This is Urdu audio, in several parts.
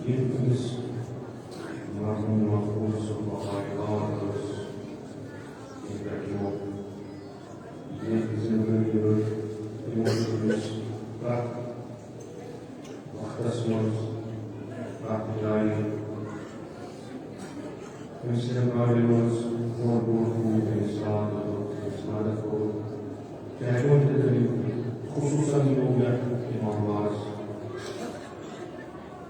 Hepimiz Allah'ın mahfuzu Allah'ız. Yeter yok. Yine bizim ölüyor. Yolculuğumuz bak. Vaktasımız bak ilahi. Müslüman ailemiz korkuğu ve ıslah ko. Kâhûn edelim. Hususan yollar imamlar.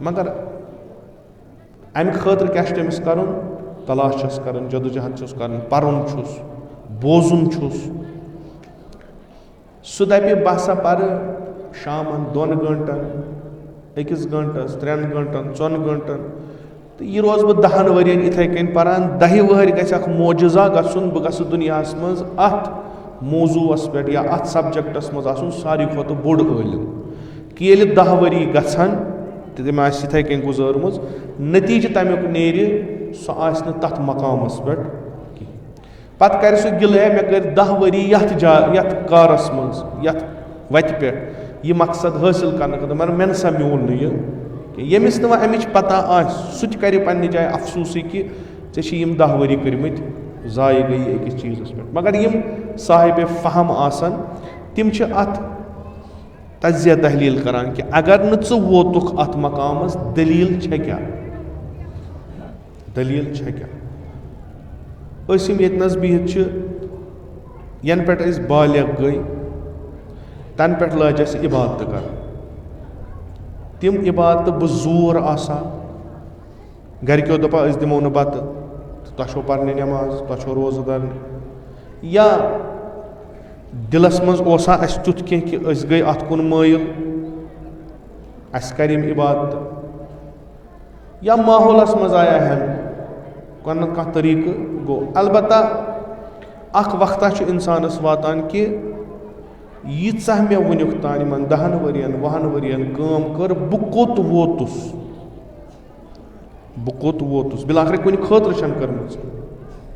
مگر امہِ خٲطرٕ کیٛاہ چھُ تٔمِس کَرُن تلاش چھُس کَرُن جدوجہد چھُس کَرُن پَرُن چھُس بوزُن چھُس سُہ دَپہِ بہٕ ہسا پَرٕ شامَن 2 گٲنٛٹَن 1 گٲنٛٹَس 3 گٲنٛٹَن 4 گٲنٛٹَن تہٕ یہِ روزٕ بہٕ 10 ؤرِیَن یِتھَے کٔنۍ پَران 10 وٕہٕرۍ گژھِ اَکھ موجوٗزا گژھُن بہٕ گژھٕ دُنیاہَس منٛز اَتھ موضوٗعَس پٮ۪ٹھ یا اَتھ سَبجَکٹَس منٛز آسُن ساروی کھۄتہٕ بوٚڑ عٲلِم کہِ ییٚلہِ 10 ؤری گژھن تہٕ تٔمۍ آسہِ یِتھَے کٔنۍ گُزٲرمٕژ نٔتیٖجہِ تَمیُک نیرِ سُہ آسہِ نہٕ تَتھ مقامَس پٮ۪ٹھ کِہیٖنۍ پَتہٕ کَرِ سُہ گِلہٕ مےٚ کٔرۍ 10 ؤری یَتھ کارَس منٛز یَتھ وَتہِ پٮ۪ٹھ یہِ مقصد حٲصِل کَرنہٕ خٲطرٕ مگر مےٚ نسا میوٗل نہٕ یہِ کینٛہہ ییٚمِس نہٕ وۄنۍ اَمِچ پَتہ آسہِ سُہ تہِ کَرِ پنٛنہِ جایہِ اَفسوٗسٕے کہِ ژےٚ چھِ یِم 10 ؤری کٔرۍمٕتۍ ضایع گٔیی أکِس چیٖزَس پٮ۪ٹھ مگر یِم صاحبِ فہم آسان تِم چھِ اَتھ تجزیہ تحلیٖل کَران کہِ اگر نہٕ ژٕ ووتُکھ اَتھ مقامَس دٔلیٖل چھےٚ کیٛاہ أسۍ یِم ییٚتنَس بِہِتھ چھِ یَنہٕ پٮ۪ٹھ أسۍ بالغ گٔے تَنہٕ پٮ۪ٹھ لٲج اَسہِ عبادتہٕ کَرٕنۍ تِم عبادتہٕ بہٕ زور آسان گَرِکیو دَپان أسۍ دِمو نہٕ بَتہٕ تۄہہِ چھو پَرنہِ نٮ۪ماز تۄہہِ چھو روزٕ دَرنہِ یا دِلَس منٛز اوسا اَسہِ تیُتھ کینٛہہ کہِ أسۍ گٔے اَتھ کُن مٲیِل اَسہِ کَرِ یِم عبادتہٕ یا ماحولَس منٛز آیا ہٮ۪نہٕ کانٛہہ طریٖقہٕ گوٚو البتہ اَکھ وقتہ چھُ اِنسانَس واتان کہِ ییٖژاہ مےٚ وٕنیُک تام یِمَن 10 ؤرِیَن 20 ؤرِیَن کٲم کٔر بہٕ کوٚت ووتُس بِلاخرٕ کُنہِ خٲطرٕ چھَنہٕ کٔرمٕژ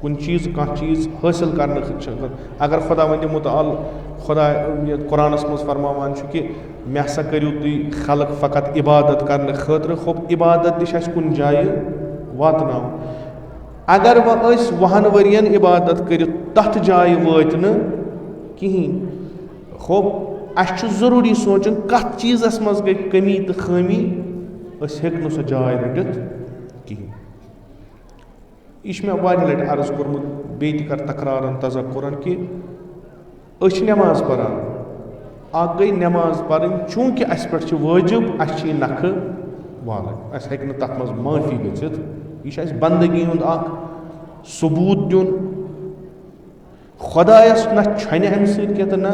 کُنہِ چیٖز کانٛہہ چیٖز حٲصِل کَرنہٕ خٲطرٕ اگر خۄدا وَنہِ مُتعال خۄدا یَتھ قرآنَس منٛز فرماوان چھُ کہِ مےٚ ہسا کٔرِو تُہۍ خلق فقط عبادت کَرنہٕ خٲطرٕ ہوٚپ عبادت تہِ چھِ اَسہِ کُنہِ جایہِ واتناوُن اگر وۄنۍ أسۍ 20 ؤرِیَن عبادت کٔرِتھ تَتھ جایہِ وٲتۍ نہٕ کِہیٖنۍ ہوٚپ اَسہِ چھُ ضروٗری سونٛچُن کَتھ چیٖزَس منٛز گٔے کٔمی تہٕ خٲمی أسۍ ہیٚکۍ نہٕ سۄ جاے رٔٹِتھ کِہیٖنۍ یہِ چھُ مےٚ واریاہ لَٹہِ عرض کوٚرمُت بیٚیہِ تہِ کَرٕ تکرارَن تذکُرَن کہِ أسۍ چھِ نٮ۪ماز پَران اَکھ گٔے نٮ۪ماز پَرٕنۍ چوٗنٛکہِ اَسہِ پٮ۪ٹھ چھِ وٲجِب اَسہِ چھِ یہِ نَکھٕ والٕنۍ اَسہِ ہیٚکہِ نہٕ تَتھ منٛز معٲفی گٔژھِتھ یہِ چھِ اَسہِ بنٛدگی ہُنٛد اَکھ ثبوٗت دیُن خۄدایَس نہ چھَنہِ اَمہِ سۭتۍ کینٛہہ تہٕ نہ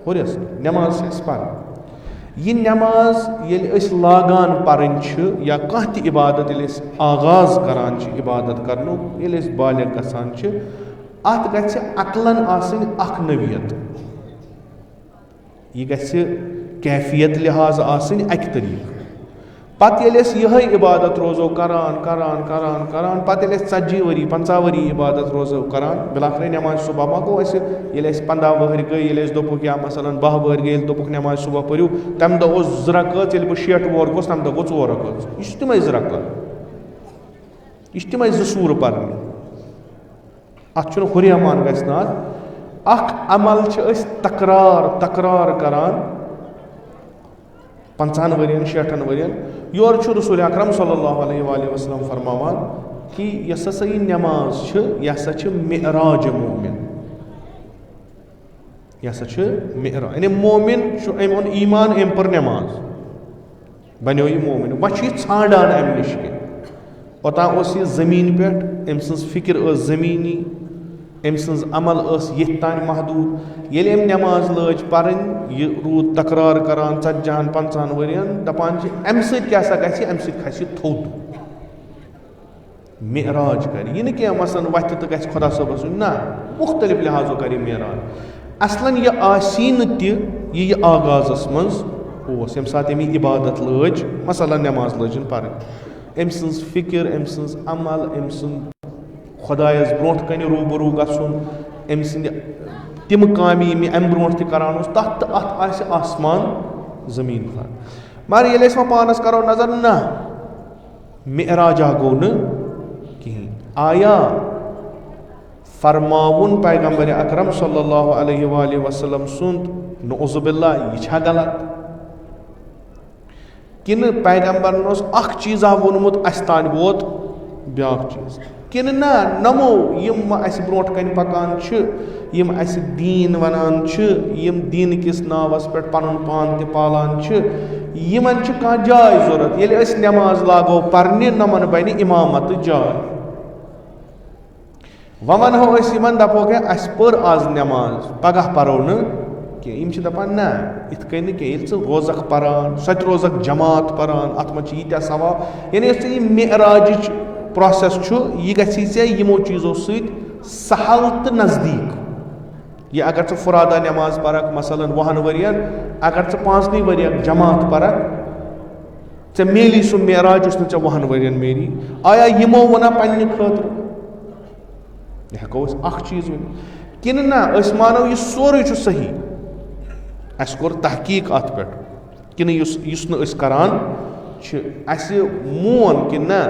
ہُرٮ۪س نہٕ نٮ۪ماز چھِ اَسہِ پَرٕنۍ یہِ نٮ۪ماز ییٚلہِ أسۍ لاگان پَرٕنۍ چھِ یا کانٛہہ تہِ عبادت ییٚلہِ أسۍ آغاز کَران چھِ عبادت کَرنُک ییٚلہِ أسۍ بالغ گژھان چھِ اَتھ گژھِ عقلَن آسٕنۍ اَکھ نوعیت یہِ گژھِ کیفیت لحاظ آسٕنۍ اَکہِ طریٖقہٕ پَتہٕ ییٚلہِ أسۍ یِہٕے عبادت روزو کَران پَتہٕ ییٚلہِ أسۍ 40 ؤری 50 ؤری عبادت روزو کَران بِلاخرے نٮ۪مازِ صُبح ما گوٚو اَسہِ ییٚلہِ اَسہِ 15 وٕہٕرۍ گٔے ییٚلہِ أسۍ دوٚپُکھ یا مثلاً 10 وٕہٕرۍ گٔے ییٚلہِ دوٚپُکھ نٮ۪مازِ صُبح پٔرِو تَمہِ دۄہ اوس 2 رکٲژ ییٚلہِ بہٕ 60 وُہُر گوٚوُس تَمہِ دۄہ گوٚو 2 رکٲژ یہِ چھِ تِمَے 2 رکٲژ یہِ چھِ تِمَے 2 سوٗرٕ پَرنہِ اَتھ چھُنہٕ ہُریمان گژھِ نہٕ اَکھ عمل چھِ أسۍ تکرار کَران 50 ؤرِیَن 60 ؤرِیَن یورٕ چھُ رسول اکرم صلی اللہ علیہ وآلہ وسلم فرماوان کہِ یۄس ہسا یہِ نٮ۪ماز چھِ یہِ ہسا چھِ معراج مومِن یہِ ہسا چھِ معراج یعنی مومِن چھُ أمۍ اوٚن ایٖمان أمۍ پٔر نٮ۪ماز بنیو یہِ مومِن وۄنۍ چھُ یہِ ژھانڈان اَمہِ نِش کہِ اوٚتام اوس یہِ زٔمیٖن پٮ۪ٹھ أمۍ سٕنٛز فِکِر ٲس زٔمیٖنی أمۍ سٕنٛز عمل ٲس ییٚتھۍ تانۍ محدوٗد ییٚلہِ أمۍ نٮ۪ماز لٲج پَرٕنۍ یہِ روٗد تکرار کَران 40 50 ؤرِیَن دَپان چھِ اَمہِ سۭتۍ کیٛاہ سا گژھِ اَمہِ سۭتۍ کھسہِ تھوٚد معراج کَرِ یہِ نہٕ کینٛہہ مثلاً وَتھِ تہٕ گژھِ خۄدا صٲبَس سُنٛد نہ مُختٔلِف لحاظو کَرِ یہِ معراج اَصلَن یہِ آسی نہٕ تہِ یہِ آغازَس منٛز اوس ییٚمہِ ساتہٕ أمۍ یہِ عبادت لٲج مثلاً نٮ۪ماز لٲجِن پَرٕنۍ أمۍ سٕنٛز فِکِر أمۍ سٕنٛز عمل أمۍ سُنٛد خۄدایَس برونٛٹھ کَنہِ روٗبروٗ گژھُن أمۍ سٕنٛدِ تِم کامہِ یِم یہِ اَمہِ برونٛٹھ تہِ کَران اوس تَتھ تہٕ اَتھ آسہِ آسمان زٔمیٖن فرق مگر ییٚلہِ أسۍ وۄنۍ پانَس کَرو نظر نہ معراجا گوٚو نہٕ کِہیٖنۍ آیا فرماوُن پیغمبرِ اکرم صلی اللہ علیہ وآلہ وسلم سُنٛد نعوذ باللہ یہِ چھا غلط کِنہٕ پیغمبرن اوس اکھ چیٖزا ووٚنمُت اَسہِ تانۍ ووت بیٛاکھ چیٖز کِنہٕ نہ نَمو یِم اَسہِ برونٛٹھ کَنہِ پَکان چھِ یِم اَسہِ دیٖن وَنان چھِ یِم دیٖنہٕ کِس ناوَس پٮ۪ٹھ پَنُن پان تہِ پالان چھِ یِمن چھِ کانٛہہ جاے ضوٚرتھ ییٚلہِ أسۍ نٮ۪ماز لاگو پرنہِ نۄمن بنہِ اِمامتہٕ جاے وۄنۍ ونہو أسۍ یِمن دپوکھ ہے اَسہِ پٔر آز نٮ۪ماز پگاہ پرو نہٕ کینٛہہ یِم چھِ دپان نہ یِتھ کٔنۍ نہٕ کینٛہہ ییٚلہِ ژٕ روزکھ پران سۄ تہِ روزکھ جماعت پران اتھ منٛز چھِ ییٖتیاہ ثواب یعنی یۄس ژےٚ یہِ معراجٕچ پروسیس چھُ یہِ گژھی ژےٚ یِمو چیٖزو سۭتۍ سہل تہٕ نزدیٖک یہِ اگر ژٕ فُرادا نٮ۪ماز پرکھ مثلاً 10 ؤرین اگر ژٕ 5 ؤرین جماعت پرکھ ژےٚ میلی سُہ معراج یُس نہٕ ژےٚ 10 ؤرین میلی آیا یِمو ووٚنا پننہِ خٲطرٕ یہِ ہٮ۪کو أسۍ اکھ چیٖز ؤنِتھ کِنہٕ نہ أسۍ مانو یہِ سورُے چھُ صحیح اَسہِ کوٚر تحقیٖق اَتھ پٮ۪ٹھ کِنہٕ یُس نہٕ أسۍ کران چھِ اَسہِ مون کہِ نہ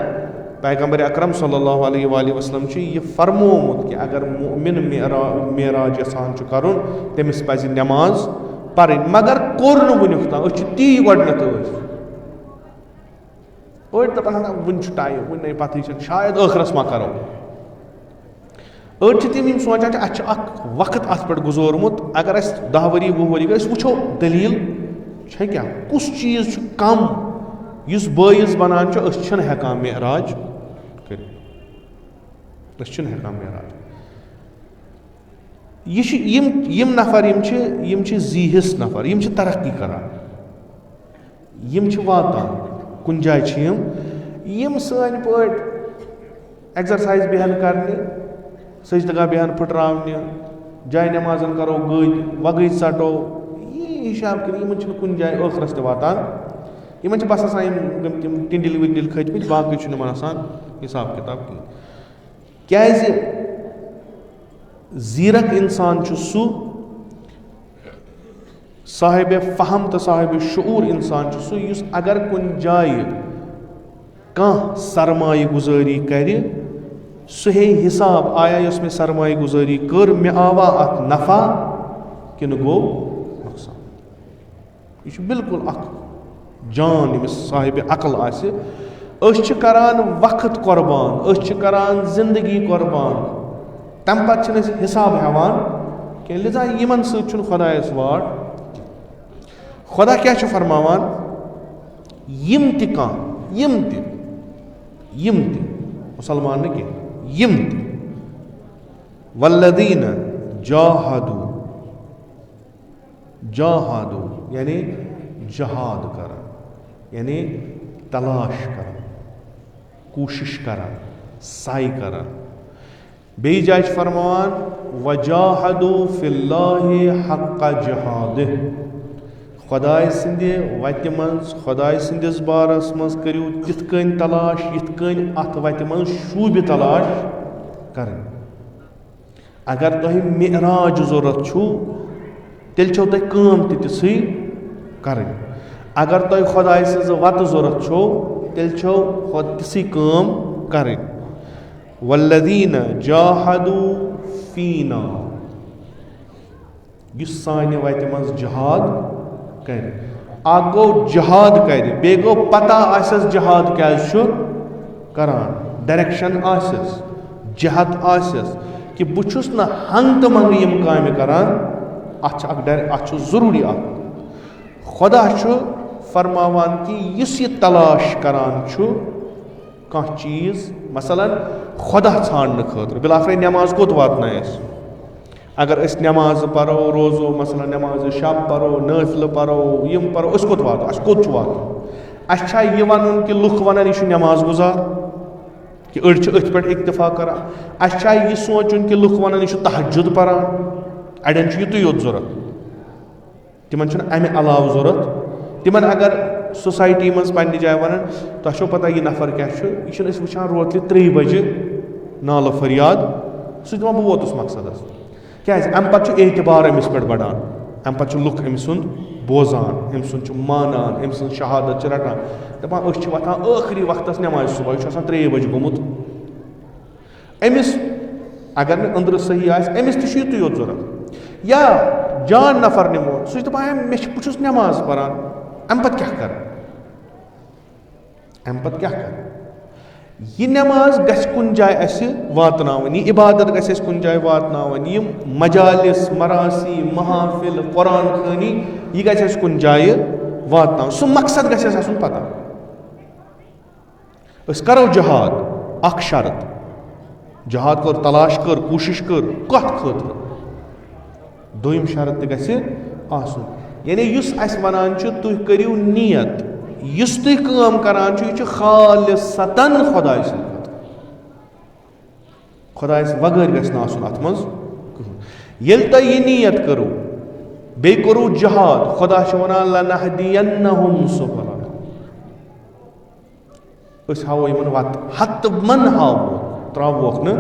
پیغمبر اکرم صلی اللہ علیہ وآلہ وسلم چھُ یہِ فرمومُت کہِ اگر مُؤمِن معراج یژھان چھُ کرُن تٔمِس پزِ نٮ۪ماز پرٕنۍ مگر کوٚر نہٕ وُنیُک تام أسۍ چھِ تی گۄڈنٮ۪تھ أڑۍ دپان وُنہِ چھُ ٹایم وُنہِ نَے پتہٕے چھنہٕ شاید ٲخرس ما کرو أڑۍ چھِ تِم یِم سونٛچان چھِ اَسہِ چھُ اکھ وقت اَتھ پٮ۪ٹھ گُزورمُت اگر اَسہِ 10 ؤری 20 ؤری گٔے أسۍ وٕچھو دٔلیٖل چھےٚ کیٛاہ کُس چیٖز چھُ کم یُس بٲیِس بنان چھُ أسۍ چھِنہٕ ہٮ۪کان معراج کٔرِتھ أسۍ چھِنہٕ ہٮ۪کان معراج یہِ چھِ یِم نفر یِم چھِ زیٖہِس نفر یِم چھِ ترقی کران یِم چھِ واتان کُنہِ جایہِ چھِ یِم سٲنۍ پٲٹھۍ ایٚگزرسایز بیٚہن کرنہِ سجدگاہ بیٚہن پھٕٹراونہِ جاے نٮ۪مازن کرو گٔدۍ وگٕے ژٹو یہِ حِساب کٔرِتھ یِمن چھِنہٕ کُنہِ جایہِ ٲخرس تہِ واتان یِمن چھِ بس آسان یِم تِم ٹِنڈِل وِنڈِل کھٔتۍمٕتۍ باقٕے چھُنہٕ یِمن آسان حساب کِتاب کینٛہہ کیازِ زیٖرک انسان چھُ سُہ صاحبِ فہم تہٕ صاحبِ شعوٗر انسان چھُ سُہ یُس اگر کُنہِ جایہِ کانٛہہ سرمایہِ گُزٲری کرِ سُہ ہیٚیہِ حساب آیا یۄس مےٚ سرمایہِ گُزٲری کٔر مےٚ آوا اتھ نفع کِنہٕ گوٚو نۄقصان یہِ چھُ بالکُل اکھ جان ییٚمِس صاحبِ عقل آسہِ أسۍ چھِ کران وقت قۄربان أسۍ چھِ کران زندگی قۄربان تمہِ پتہٕ چھِنہٕ أسۍ حساب ہٮ۪وان کینٛہہ لِذا یِمن سۭتۍ چھُنہٕ خۄدایس واٹ خۄدا کیٛاہ چھُ فرماوان یِم تہِ کانٛہہ یِم تہِ مُسلمان نہٕ کینٛہہ یِم تہِ والذیٖن جاہدوٗ یعنی جہاد کران یعنی تلاش کران کوٗشش کران سعی کران بیٚیہِ جایہِ چھِ فرماوان وجاہدوٗ فی اللہِ حق جہادہ خۄداے سٕنٛدِ وتہِ منٛز خۄداے سٕنٛدِس بارس منٛز کٔرِو تِتھ کٔنۍ تلاش یِتھ کٔنۍ اتھ وتہِ منٛز شوٗبہِ تلاش کرٕنۍ اگر تۄہہِ معراج ضوٚرتھ چھُو تیٚلہِ چھو تۄہہِ کٲم تہِ تِژھٕے کرٕنۍ اگر تۄہہِ خۄداے سٕنٛزٕ وتہٕ ضوٚرتھ چھو تیٚلہِ چھو تِژھٕے کٲم کرٕنۍ والذیٖن جاہدوٗ فیٖنا یُس سانہِ وتہِ منٛز جہاد کرِ اکھ گوٚو جہاد کرِ بیٚیہِ گوٚو پتہ آسٮ۪س جہاد کیازِ چھُ کران ڈایریکشن آسٮ۪س جہد آسٮ۪س کہِ بہٕ چھُس نہٕ ہنٛگتہٕ منٛگہٕ یِم کامہِ کران اتھ چھُ ضروٗری اکھ خۄدا چھُ فرماوان کہِ یُس یہِ تلاش کران چھُ کانٛہہ چیٖز مثلاً خۄدا ژھانڈنہٕ خٲطرٕ بِلآخرے نٮ۪ماز کوٚت واتنایہِ اَسہِ اگر أسۍ نٮ۪مازٕ پرو روزو مثلاً نٮ۪مازِ شب پرو نٲفلہٕ پرو یِم پرو أسۍ کوٚت واتو اَسہِ کوٚت چھُ واتُن اَسہِ چھا یہِ وَنُن کہِ لُکھ وَنان یہِ چھُ نٮ۪ماز گُزار کہِ أڑۍ چھِ أتھۍ پٮ۪ٹھ اِکتِفا کران اَسہِ چھا یہِ سونٛچُن کہِ لُکھ وَنان یہِ چھُ تہجُد پران اَڑٮ۪ن چھُ یِتُے یوت ضوٚرتھ تِمن چھُنہٕ اَمہِ علاوٕ ضوٚرتھ تِمن اگر سوسایٹی منٛز پننہِ جایہِ وَنان تۄہہِ چھو پتہ یہِ نفر کیٛاہ چھُ یہِ چھِنہٕ أسۍ وٕچھان روتلہِ 3 بجہِ نالہٕ فریاد سُہ چھُ دپان بہٕ ووتُس مقصدس کیٛازِ اَمہِ پتہٕ چھُ اعتبار أمِس پٮ۪ٹھ بڑان اَمہِ پتہٕ چھُ لُکھ أمۍ سُنٛد بوزان أمۍ سُنٛد چھُ مانان أمۍ سٕنٛز شہادت چھِ رٹان دپان أسۍ چھِ وۄتھان ٲخری وقتس نٮ۪مازِ صُبح یہِ چھُ آسان 3 بجہِ گوٚمُت أمِس اگر نہٕ أنٛدرٕ صحیح آسہِ أمِس تہِ چھُ یِتُے یوت ضوٚرتھ یا جان نفر نِمو سُہ چھُ دپان بہٕ چھُس نٮ۪ماز پران اَمہِ پتہٕ کیٛاہ کرٕ یہِ نٮ۪ماز گژھِ کُنہِ جایہِ اَسہِ واتناوٕنۍ یہِ عبادت گژھِ اَسہِ کُنہِ جایہِ واتناوٕنۍ یِم مجالِس مراسی محافِل قرآن خٲنی یہِ گژھِ اَسہِ کُنہِ جایہِ واتناوُن سُہ مقصد گژھِ اَسہِ آسُن پتہ. أسۍ کَرو جہاد اکھ شرط جہاد کٔر تلاش کٔر کوٗشِش کٔر کَتھ خٲطرٕ دوٚیِم شرط تہِ گژھِ آسُن یعنی یُس اَسہِ وَنان چھُ تُہۍ کٔرِو نیت یُس تُہۍ کٲم کران چھُ یہِ چھُ خالصتن خۄداے سٕنٛدِ خٲطرٕ خۄدایَس وغٲر گژھِ نہٕ آسُن اَتھ منٛز کٕہٕنۍ. ییٚلہِ تۄہہِ یہِ نیت کٔرٕو بیٚیہِ کوٚروٕ جہاد خۄدا چھُ وَنان لَنَہدِیَنَّهُمْ سُبُلَنَا أسۍ ہاوو یِمن وَتہٕ ہتہٕ من ہاوو ترٛاوہوکھ نہٕ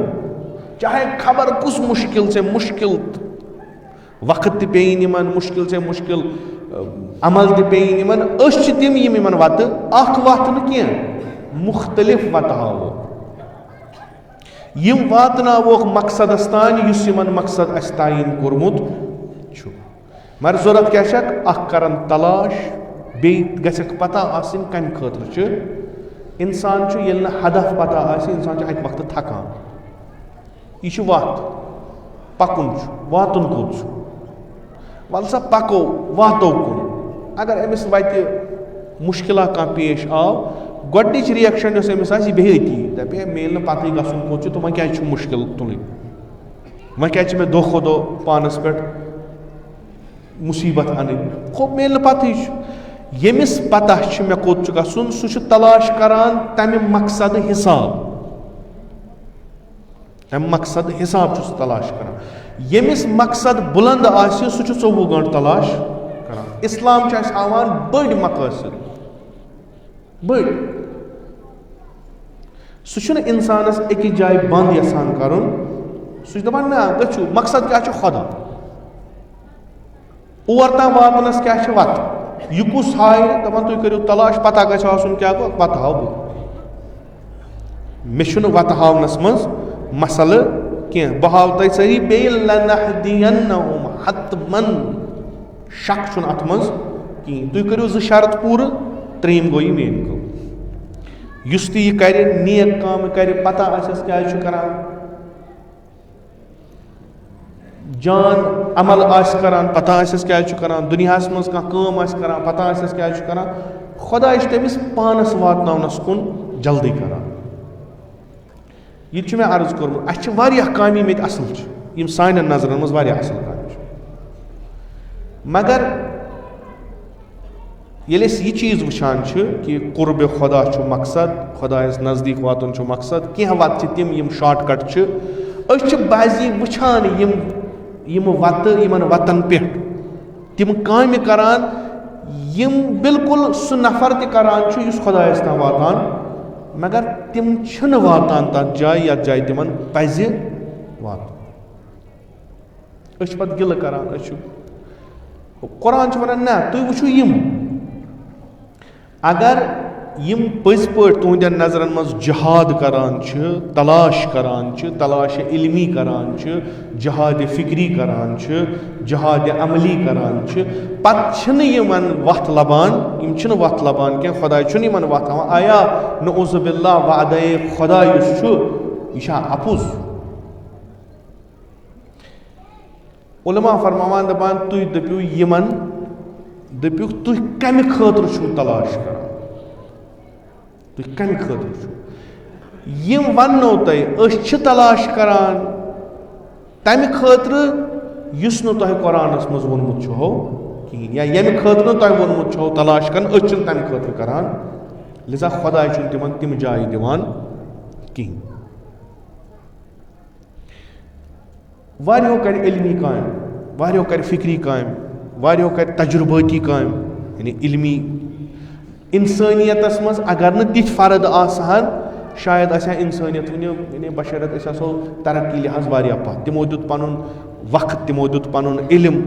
چاہے خبر کُس مُشکِل سے مُشکِل وقت تہِ پیٚیِن یِمن مُشکِل سے مُشکِل عمل تہِ پیٚیِن یِمن أسۍ چھِ تِم یِم یِمن وَتہٕ اکھ وَتھ نہٕ کینٛہہ مُختٔلِف وَتہٕ ہاوو یِم واتناووکھ مقصدس تانۍ یُس یِمن مقصد اَسہِ تعیٖن کوٚرمُت چھُ. مگر ضوٚرتھ کیاہ چھکھ اکھ کرن تلاش بیٚیہِ گژھکھ پتہ آسٕنۍ کمہِ خٲطرٕ چھِ. اِنسان چھُ ییٚلہِ نہٕ ہدف پتہ آسہِ اِنسان چھُ اَکہِ وقتہٕ تھکان یہِ چھِ وَتھ پکُن چھُ واتُن کوٚت چھُ وَلہٕ سا پکو واتو کُن اگر أمِس وَتہِ مُشکِلہ کانٛہہ پیش آو گۄڈنِچ رِیَکشن یۄس أمِس آسہِ یہِ بیٚہہِ أتی دَپہِ ہے مےٚ ییٚلہِ نہٕ پَتہٕے گژھُن کوٚت چھُ تہٕ وۄنۍ کیازِ چھُ مُشکِل تُلٕنۍ وۄنۍ کیازِ چھِ مےٚ دۄہ کھۄتہٕ دۄہ پانَس پٮ۪ٹھ مُصیٖبت اَنٕنۍ گوٚو مےٚ ییٚلہِ نہٕ پَتہٕے چھُ. ییٚمِس پتہ چھُ مےٚ کوٚت چھُ گژھُن سُہ چھُ تلاش کران تَمہِ مقصدٕ حِساب تَمہِ مقصدٕ حِساب چھُ سُہ تلاش کران. ییٚمِس مقصد بُلند آسہِ سُہ چھُ 24 گٲنٛٹہٕ تلاش کران. اِسلام چھُ اَسہِ ہاوان بٔڑۍ مقٲصِد بٔڑۍ سُہ چھُنہٕ اِنسانس أکِس جایہِ بنٛد یژھان کرُن سُہ چھُ دپان نہ گٔژھِو مقصد کیاہ چھُ خۄدا اور تام واتنس کیاہ چھِ وَتہٕ یہِ کُس ہایہِ دپان تُہۍ کٔرِو تلاش پتہ گژھِ آسُن کیاہ گوٚو وَتہٕ ہاو بہٕ مےٚ چھُنہٕ وَتہٕ ہاونس منٛز مسلہٕ کینٛہہ بہٕ ہاو تۄہہِ سٲری بیٚیہِ لَنَہدِیَنَّهُمْ حتمن شک چھُنہٕ اَتھ منٛز کِہیٖنۍ. تُہۍ کٔرِو 2 شرط پوٗرٕ 3 گوٚو یہِ میٲنۍ کٲم. یُس تہِ یہِ کرِ نیک کامہِ کرِ پتہ آسٮ۪س کیازِ چھُ کران جان عمل آسہِ کران پتہ آسٮ۪س کیازِ چھُ کران دُنیاہس منٛز کانٛہہ کٲم آسہِ کران پتہ آسٮ۪س کیازِ چھُ کران خۄداے چھُ تٔمِس پانس واتناونس کُن جلدی کران. یہِ تہِ چھُ مےٚ عرض کوٚرمُت اَسہِ چھِ واریاہ کامہِ یِم ییٚتہِ اَصٕل چھِ یِم سانٮ۪ن نظرن منٛز واریاہ اَصٕل کامہِ چھِ مگر ییٚلہِ أسۍ یہِ چیٖز وٕچھان چھِ کہِ قُربِ خۄدا چھُ مقصد خۄدایَس نزدیٖک واتُن چھُ مقصد کینٛہہ وَتہٕ چھِ تِم یِم شاٹ کٹ چھِ أسۍ چھِ بعضی وٕچھان یِم وَتہٕ یِمن وَتن پٮ۪ٹھ تِم کامہِ کران یِم بالکُل سُہ نفر تہِ کران چھُ یُس خۄدایَس تام واتان مگر تِم چھِنہٕ واتان تَتھ جایہِ یَتھ جایہِ تِمن پَزِ واتُن. أسۍ چھِ پتہٕ گِلہٕ کران أسۍ چھِ قرآن چھُ وَنان نہ تُہۍ وٕچھِو یِم اگر یِم پٔزۍ پٲٹھۍ تُہنٛدٮ۪ن نظرن منٛز جہاد کران چھِ تلاش علمی کران چھِ جہادِ فکری کران چھِ جہادِ عملی کران چھِ پتہٕ چھِنہٕ یِمن وَتھ لبان یِم چھِنہٕ وَتھ لبان کینٛہہ خۄداے چھُنہٕ یِمن وَتھ ہاوان آیا نعوذ باللہ وعدے خۄدا یُس چھُ یہِ چھا اَپُز. عُلما فرماوان دپان تُہۍ دٔپِو یِمن دٔپِو تُہۍ کمہِ خٲطرٕ چھُو تلاش کران تُہۍ کمہِ خٲطرٕ چھُو یِم وَننو تۄہہِ أسۍ چھِ تلاش کران تمہِ خٲطرٕ یُس نہٕ تۄہہِ قرآنس منٛز ووٚنمُت چھُہو کِہیٖنۍ یا ییٚمہِ خٲطرٕ نہٕ تۄہہِ ووٚنمُت چھُہو تلاش کران أسۍ چھِنہٕ تمہِ خٲطرٕ کران لِذا خۄداے چھُنہٕ تِمن تِم جایہِ دِوان کِہیٖنۍ. واریاہو کرِ علمی کامہِ واریاہو کرِ فکری کامہِ واریاہو کرِ تجرُبٲتی کامہِ یعنی علمی اِنسٲنیتس منٛز اگر نہٕ تِتھۍ فرد آسہٕ ہن شاید آسہِ ہا اِنسٲنیت وٕنہِ یعنی بشرت أسۍ آسو ترقی لحاظ واریاہ پتھ تِمو دیُت پنُن وقت تِمو دیُت پنُن علم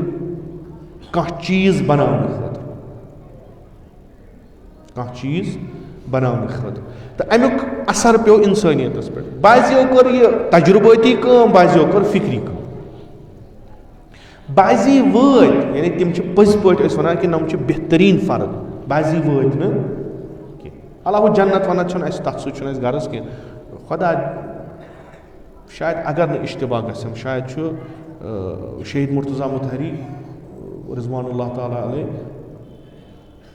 کانٛہہ چیٖز بناونہٕ خٲطرٕ تہٕ امیُک اثر پیٚو اِنسٲنیتس پٮ۪ٹھ بعضیو کٔر یہِ تجرُبٲتی کٲم بعضیو کٔر فکری کٲم بعضی وٲتۍ یعنی تِم چھِ پٔزۍ پٲٹھۍ أسۍ وَنان کہِ نۄم چھِ بہتریٖن فرد بعضی وٲتۍ نہٕ کینٛہہ اللہ جنت ونت چھُنہٕ اَسہِ تَتھ سۭتۍ چھُنہٕ اَسہِ غرض کینٛہہ خۄدا شاید اگر نہٕ اِشتباہ گژھن شاید چھُ شہید مرتضیٰ مُطہری رضوان اللہ تعالیٰ علیہ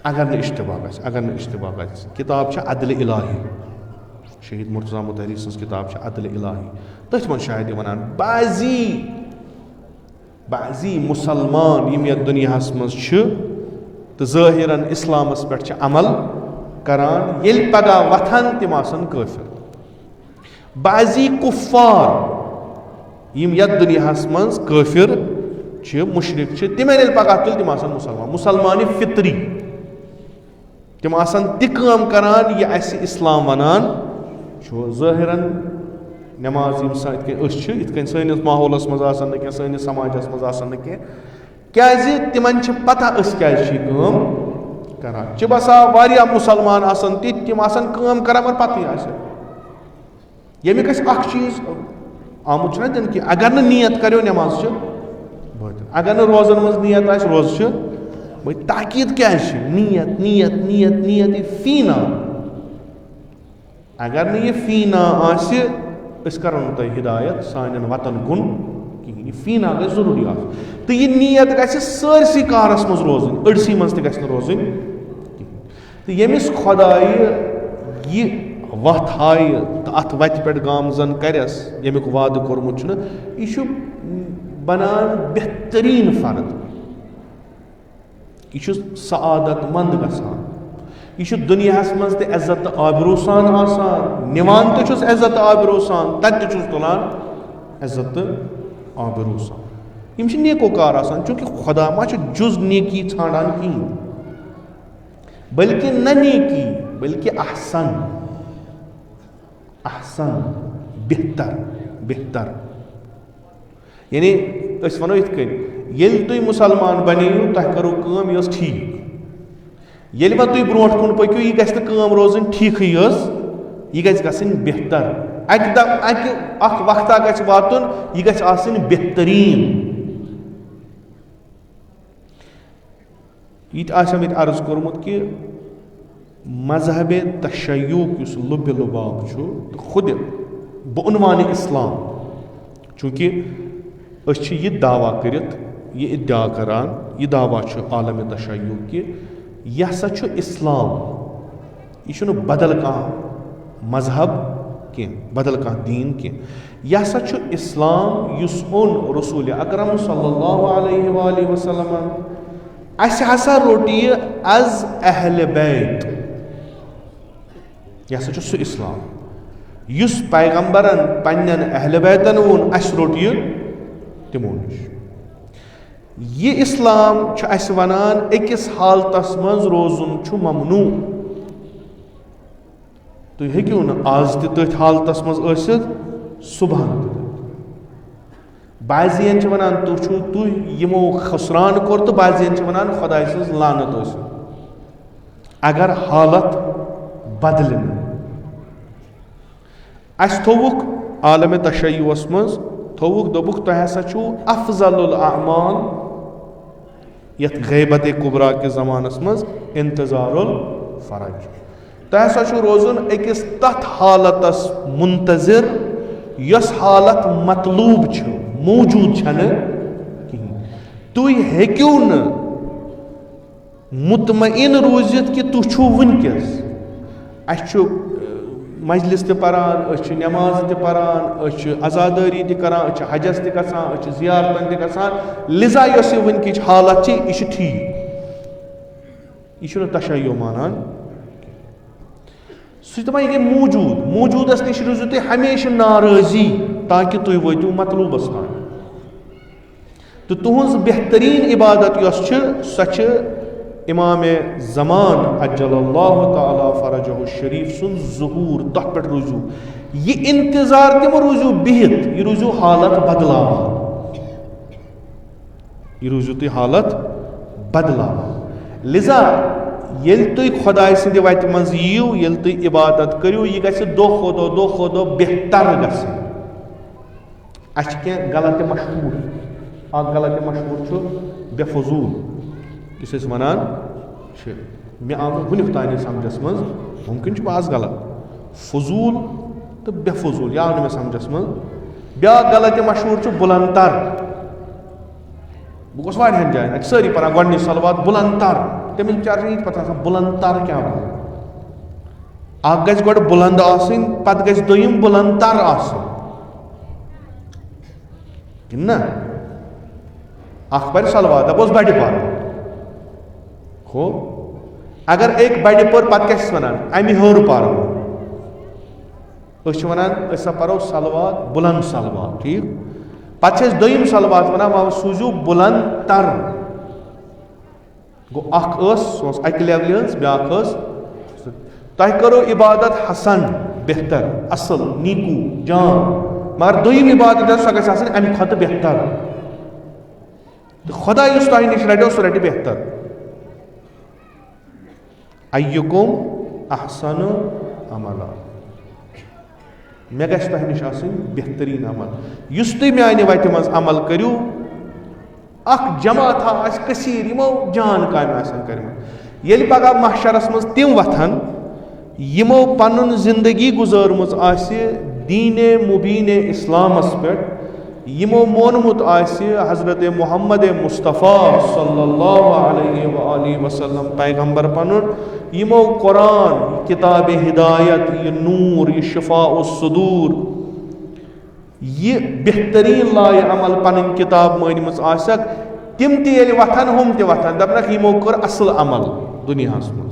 اگر نہٕ اشتباہ گژھِ کِتاب چھِ عدلِ الہی شہید مرتضیٰ مطہری سٕنٛز کِتاب چھِ عدلِ الہی تٔتھۍ منٛز شاید یہِ وَنان بعضی مُسلمان یِم یَتھ دُنیاہَس منٛز چھِ تہٕ ظٲہِرن اِسلامَس پٮ۪ٹھ چھِ عمل کران ییٚلہِ پگاہ وۄتھن تِم آسن کٲفِر بعضی کُفار یِم یَتھ دُنیاہَس منٛز کٲفِر چھِ مُشرِک چھِ تِمن ییٚلہِ پگاہ تُلہِ تِم آسن مُسلمانہِ فِطری تِم آسن تہِ کٲم کران یہِ اَسہِ اِسلام وَنان چھُ ظٲہِرن نٮ۪ماز یِم یِتھ کٔنۍ أسۍ چھِ یِتھ کٔنۍ سٲنِس ماحولَس منٛز آسن نہٕ کینٛہہ سٲنِس سماجَس منٛز آسن نہٕ کینٛہہ کیازِ تِمن چھِ پتہ أسۍ کیازِ چھِ یہِ کٲم کران چھِ باسان واریاہ مُسلمان آسن تِتھۍ تِم آسن کٲم کران مگر پتہٕے آسہِ ییٚمیُک اَسہِ اکھ چیٖز آمُت چھُنہ دِنہٕ کہِ اگر نہٕ نیت کریو نٮ۪ماز چھِ بٲطِل اگر نہٕ روزن منٛز نیت آسہِ روزٕ چھِ تاکیٖد کیازِ چھِ نیت یہِ فیٖنا اگر نہٕ یہِ فیٖنا آسہِ أسۍ کرو نہٕ تۄہہِ ہِدایت سانٮ۪ن وطن کُن کِہیٖنۍ یہِ فیٖنا گژھِ ضروٗری آسُن تہٕ یہِ نیت گژھِ سٲرسٕے کارس منٛز روزٕنۍ أڑسٕے منٛز تہِ گژھِ نہٕ روزٕنۍ کِہیٖنۍ تہٕ ییٚمِس خۄدایہِ یہِ وَتھ ہایہِ تہٕ اَتھ وَتہِ پٮ۪ٹھ گامزن کَرٮ۪س ییٚمیُک وعدٕ کوٚرمُت چھُنہٕ یہِ چھُ بنان بہتریٖن فرد یہِ چھُ سعادت منٛد گژھان یہِ چھُ دُنیاہس منٛز تہِ عزت تہٕ آبروٗ سان آسان نِوان تہِ چھُس عزت تہٕ آبروٗ سان تتہِ تہِ چھُس تُلان عزت تہٕ آبروٗ سان یِم چھِ نیکوکار آسان چوٗنٛکہِ خۄدا ما چھُ جُز نیکی ژھانڈان کِہیٖنۍ بلکہِ نہ نیکی بلکہِ احسن بہتر یعنی أسۍ وَنو یِتھ کٔنۍ ییٚلہِ تُہۍ مُسلمان بنییِو تۄہہِ کٔرٕو کٲم یہِ ٲس ٹھیٖک ییٚلہِ وۄنۍ تُہۍ برونٛٹھ کُن پٔکِو یہِ گژھِ نہٕ کٲم روزٕنۍ ٹھیٖکھٕے یٲژ یہِ گژھِ گژھٕنۍ بہتر اکہِ اکھ وقتہ گژھِ واتُن یہِ گژھِ آسٕنۍ بہتریٖن یہِ تہِ آسٮ۪م ییٚتہِ عرض کوٚرمُت کہِ مذہبِ تشیُک یُس لُبہِ لُباب چھُ تہٕ خُدِ بعنوانِ اِسلام چوٗنٛکہِ أسۍ چھِ یہِ دعوا کٔرِتھ یہِ اِدعا کران یہِ دعوا چھُ عالمِ تشیُک کہِ یہِ ہسا چھُ اِسلام یہِ چھُنہٕ بدل کانٛہہ مذہب کینٛہہ بدل کانٛہہ دیٖن کینٛہہ یہِ ہسا چھُ اِسلام یُس اوٚن رسوٗلِ اکرم صلی اللہ علیہ وآلہ وسلمن اَسہِ ہسا روٚٹ یہِ از اہلِ بیت یہِ ہسا چھُ سُہ اِسلام یُس پیغمبرن پننٮ۪ن اہلِ بیتن ووٚن اَسہِ روٚٹ یہِ تِمو نِش یہِ اِسلام چھُ اَسہِ وَنان أکِس حالتس منٛز روزُن چھُ ممنوٗع تُہۍ ہیٚکِو نہٕ آز تہِ تٔتھۍ حالتس منٛز ٲسِتھ صُبحن تہِ بعضین چھِ وَنان تُہۍ یِمو خسران کوٚر تہٕ بعضین چھِ وَنان خۄداے سٕنٛز لعنت ٲسِن اگر حالت بدلہِ نہٕ اَسہِ تھووُکھ عالمِ تشیُعس منٛز تھووُکھ دوٚپُکھ تۄہہِ ہسا چھُو افضل الاعمال یتھ غیبتِ کُبرا کِس زمانس منٛز انتظار الفرج تۄہہِ ہسا چھُو روزُن أکِس تتھ حالتس منتظر یۄس حالت مطلوٗب چھِ موٗجوٗد چھنہٕ کِہیٖنۍ تُہۍ ہیٚکِو نہٕ مطمعین روٗزِتھ کہِ تُہۍ چھُو وٕنکیٚس اَسہِ چھُ مجلس تہِ پران أسۍ چھِ نٮ۪ماز تہِ پران أسۍ چھِ عزادٲری تہِ کران أسۍ چھِ حجس تہِ گژھان أسۍ چھِ زیارتن تہِ گژھان لِذا یۄس یہِ وٕنکِچ حالت چھِ یہِ چھِ ٹھیٖک یہِ چھُنہٕ تشیُع مانان سُہ چھُ دپان یہِ گٔے موٗجوٗدس نِش روٗزِو تُہۍ ہمیشہِ ناراضی تاکہِ تُہۍ وٲتِو مطلوٗبس تام تہٕ تُہنٛز بہتریٖن عبادت یۄس چھِ سۄ چھِ امامِ زمان عجل اللہ تعالیٰ فرجہ الشریٖف سُنٛد ظہوٗر تتھ پٮ۪ٹھ روٗزِو یہِ انتظار تہِ مہ روٗزِو بِہِتھ یہِ روٗزِو حالت بدلاوان لِذا ییٚلہِ تُہۍ خۄداے سٕنٛدِ وتہِ منٛز یِیِو ییٚلہِ تُہۍ عبادت کٔرِو یہِ گژھِ دۄہ کھۄتہٕ دۄہ بہتر گژھٕنۍ اَسہِ چھِ کینٛہہ غلطِ مشہوٗر اکھ غلطِ مشہوٗر چھُ بے فضوٗل یُس أسۍ وَنان چھِ مےٚ آو نہٕ وٕنیُک تانۍ سمجھس منٛز مُمکِن چھُ بعض غلط فضوٗل تہٕ بے فضوٗل یہِ آو نہٕ مےٚ سمجھس منٛز بیٛاکھ غلطِ مشہوٗر چھُ بُلنٛد تر بہٕ گوٚژھ واریاہن جاین اَتہِ چھِ سٲری پران گۄڈنِچ صلوات بُلنٛد تر تٔمِس بِچارٕ چھِنہٕ یہِ پَتہ آسان بُلنٛد تَر کیٛاہ گوٚو. اَکھ گژھِ گۄڈٕ بُلنٛد آسٕنۍ پَتہٕ گژھِ دوٚیِم بُلنٛد تَر آسُن کِنہٕ نہ. اَکھ پَرِ سلوات دَپوس بَڑِ پَر ہو. اگر أکۍ بَڑِ پوٚر پَتہٕ کیٛاہ چھِس وَنان اَمہِ ہیوٚر پَرو. أسۍ چھِ وَنان أسۍ ہسا پَرو سلوات بُلنٛد سلوات ٹھیٖک. پَتہٕ چھِ أسۍ دوٚیِم سلوات وَنان وۄنۍ سوٗزِو بُلنٛد تَر. گوٚو اَکھ ٲس سۄ ٲس اَکہِ لیولہِ ہٕنٛز بیٛاکھ ٲس. تۄہہِ کٔرو عبادت حسن بہتر اَصٕل نیٖکوٗ جان مگر دوٚیِم عبادت یۄس سۄ گژھِ آسٕنۍ اَمہِ کھۄتہٕ بہتر. تہٕ خۄدا یُس تۄہہِ نِش رَٹیو سُہ رَٹہِ بہتر. اَیُکُم احسنُ عملا. مےٚ گژھِ تۄہہِ نِش آسٕنۍ بہتریٖن عمل. یُس تُہۍ میٛانہِ وَتہِ منٛز عمل کٔرِو اَکھ جماعتھا آسہِ کثیٖر یِمو جان کامہِ آسن کٔرمٕژ. ییٚلہِ پگاہ محشرس منٛز تِم وۄتھن یِمو پنُن زندگی گُزٲرمٕژ آسہِ دیٖنِ مُبیٖنِ اِسلامس پٮ۪ٹھ, یِمو مونمُت آسہِ حضرت محمد مصطفیٰ صلی اللہ علیہ وآلہ وسلم پیغمبر پنُن, یِمو قرآن کِتابِ ہدایت یہِ نوٗر یہِ شفاء الصدوٗر یہِ بہتریٖن لایہِ عمل پنٕنۍ کِتاب مٲنِمٕژ آسٮ۪کھ, تِم تہِ ییٚلہِ وۄتھن ہُم تہِ وۄتھن دَپنکھ یِمو کوٚر اَصٕل عمل دُنیاہس منٛز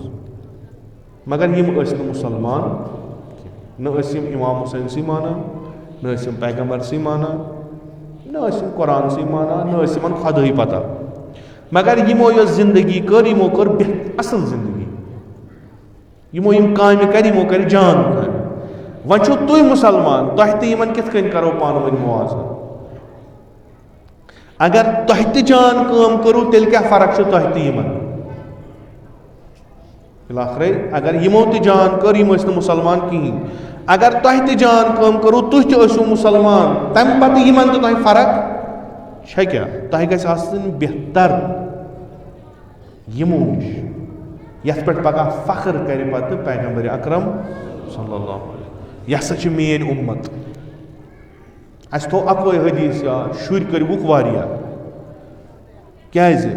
مگر یِم ٲسۍ نہٕ مُسلمان کینٛہہ. نہ ٲسۍ یِم اِمام حُسینسٕے مانان, نہ ٲسۍ یِم پیغمبرسٕے مانان, نہ ٲسۍ یِم قرآنسٕے مانان, نہ ٲسۍ یِمن خۄدہٕے پتہ. مگر یِمو یۄس زندگی کٔر یِمو کٔر اَصٕل زندگی. یِمو یِم کامہِ کَرِ یِمو کَرِ جان کامہِ. وۄنۍ چھُو تُہۍ مُسلمان, تۄہہِ تہٕ یِمن کِتھ کٔنۍ کَرو پانہٕ ؤنۍ موازنہٕ. اگر تۄہہِ تہِ جان کٲم کٔرٕو تیٚلہِ کیٛاہ فرق چھِ تۄہہِ تہٕ یِمن. بِلاخرے اگر یِمو تہِ جان کٔر یِم ٲسۍ نہٕ مُسلمان کِہیٖنۍ. اگر تۄہہِ تہِ جان کٲم کٔرٕو تُہۍ تہِ ٲسِو مُسلمان, تَمہِ پتہٕ یِمن تہٕ تۄہہِ فرق چھےٚ کیٛاہ. تۄہہِ گژھِ آسٕنۍ بہتر یِمو نِش یَتھ پٮ۪ٹھ پگاہ فخر کَرِ پتہٕ پیغمبر اکرم صلی اللہ علیہ. یہِ ہسا چھِ میٲنۍ اُمت. اَسہِ تھوٚو اَکوے حدیٖث یاد, شُرۍ کٔرۍوُکھ واریاہ کیٛازِ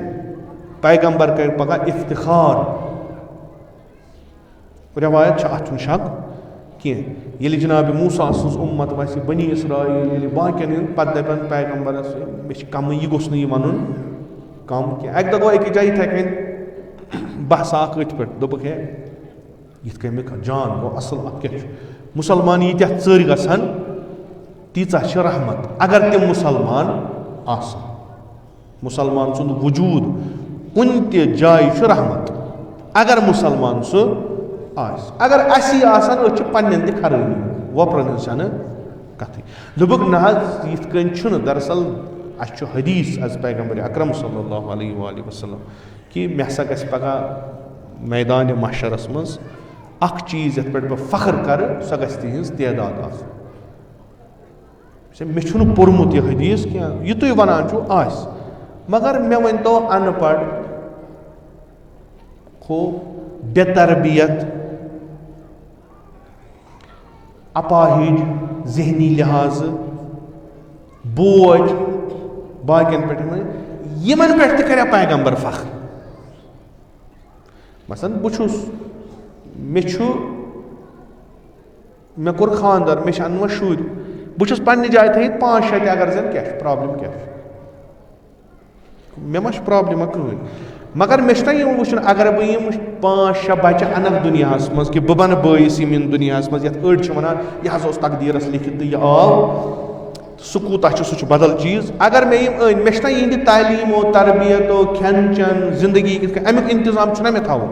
پیغمبر کَرِ پگاہ افتخار. رٮ۪وایت چھِ اَتھ چھُنہٕ شک کینٛہہ. ییٚلہِ جِنابِ موٗسا سٕنٛز اُمت وَسہِ بنی اسراییل ییٚلہِ باقین ہٕنٛدۍ پتہٕ دَپن پیغمبرس مےٚ چھِ کمٕے, یہِ گوٚژھ نہٕ یہِ وَنُن کم کینٛہہ. اَکہِ دۄہ گوٚو أکِس جایہِ یِتھٕے کٔنۍ بحثا اکھ أتھۍ پٮ۪ٹھ, دوٚپُکھ ہے یِتھ کٔنۍ مےٚ جان گوٚو اَصٕل اَتھ کیٛاہ چھُ. مُسلمان ییٖتیٛاہ ژٔرۍ گژھن تیٖژاہ چھِ رحمت اگر تِم مُسلمان آسن. مُسلمان سُنٛد وجوٗد کُنہِ تہِ جایہِ چھُ رحمت اگر مُسلمان سُہ آسہِ. اگر اَسی آسان أسۍ چھِ پننٮ۪ن تہِ خرٲبی, وۄپرن ہٕنٛز چھنہٕ کتھٕے. دوٚپُکھ نہ حظ یِتھ کٔنۍ چھُنہٕ, دراصل اَسہِ چھُ حدیٖث حظ پیغمبر اکرم صلی اللہ علیہ وآلہ وسلم کہِ مےٚ ہسا گژھِ پگاہ میدانِ محشرس منٛز اکھ چیٖز یتھ پٮ۪ٹھ بہٕ فخر کرٕ سۄ گژھِ تِہنٛز تعداد آسٕنۍ. مےٚ چھُنہٕ پوٚرمُت یہِ حدیٖث کینٛہہ, یہِ تُہۍ ونان چھُو آسہِ, مگر مےٚ ؤنۍتو اَن پڑھ ہُہ بے تربیت اپاہِج ذہنی لحاظہٕ بوج باقین پٮ۪ٹھ یِمن پٮ۪ٹھ تہِ کریا پیغمبر فخر. مثلاً بہٕ چھُس مےٚ کوٚر خانٛدر, مےٚ چھِ اَنہٕ وۄنۍ شُرۍ, بہٕ چھُس پننہِ جایہِ تھٲیِتھ 5-6 تہِ اگر زن کیٛاہ چھُ پرابلِم کیٛاہ چھُ, مےٚ ما چھِ پرابلِما کٕہٕنۍ. مگر مےٚ چھُنہ یِم وٕچھُن اگر بہٕ یِم 5-6 بچہِ اَنکھ دُنیاہس منٛز کہِ بہٕ بنہٕ بٲیِس یِم یِن دُنیاہس منٛز یَتھ أڑۍ چھِ وَنان یہِ حظ اوس تقدیٖرس لیکھِتھ تہٕ یہِ آو سُہ کوٗتاہ چھُ سُہ چھُ بدل چیٖز. اگر مےٚ یِم أنۍ مےٚ چھُنہ یِہنٛدِ تعلیٖمو تربیتو کھٮ۪ن چٮ۪ن زندگی کِتھ کٔنۍ امیُک انتظام چھُنہ مےٚ تھاوُن.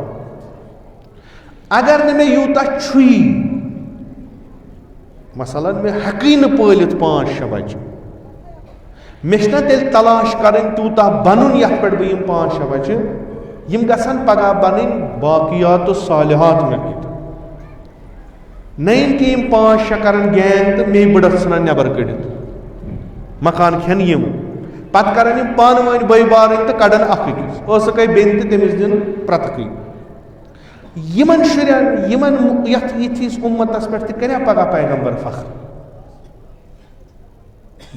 اگر نہٕ مےٚ یوٗتاہ چھُیی مثلاً مےٚ ہٮ۪کٕے نہٕ پٲلِتھ 5-6 بچہِ, مےٚ چھِنہ تیٚلہِ تلاش کَرٕنۍ تیوٗتاہ بنُن یَتھ پٮ۪ٹھ بہٕ یِم 5-6 بچہِ یِم گژھن پگاہ بنٕنۍ باقیات صالحات مےٚ کِتھ. نہ یِن کہِ یِم 5-6 کرن گینگ تہٕ مے بٕڑس ژھٕنن نٮ۪بر کٔڑِتھ, مکان کھٮ۪ن یِم, پتہٕ کرن یِم پانہٕ ؤنۍ بٲے بارٕنۍ تہٕ کڑن اکھ أکِس, ٲسٕکھ ہے بیٚنہِ تہٕ تٔمِس دِن پرٛٮ۪تھکٕے. یِمن شُرٮ۪ن یِمن یتھ یِتھِس اُمتس پٮ۪ٹھ تہِ کریا پگاہ پیغمبر فخر.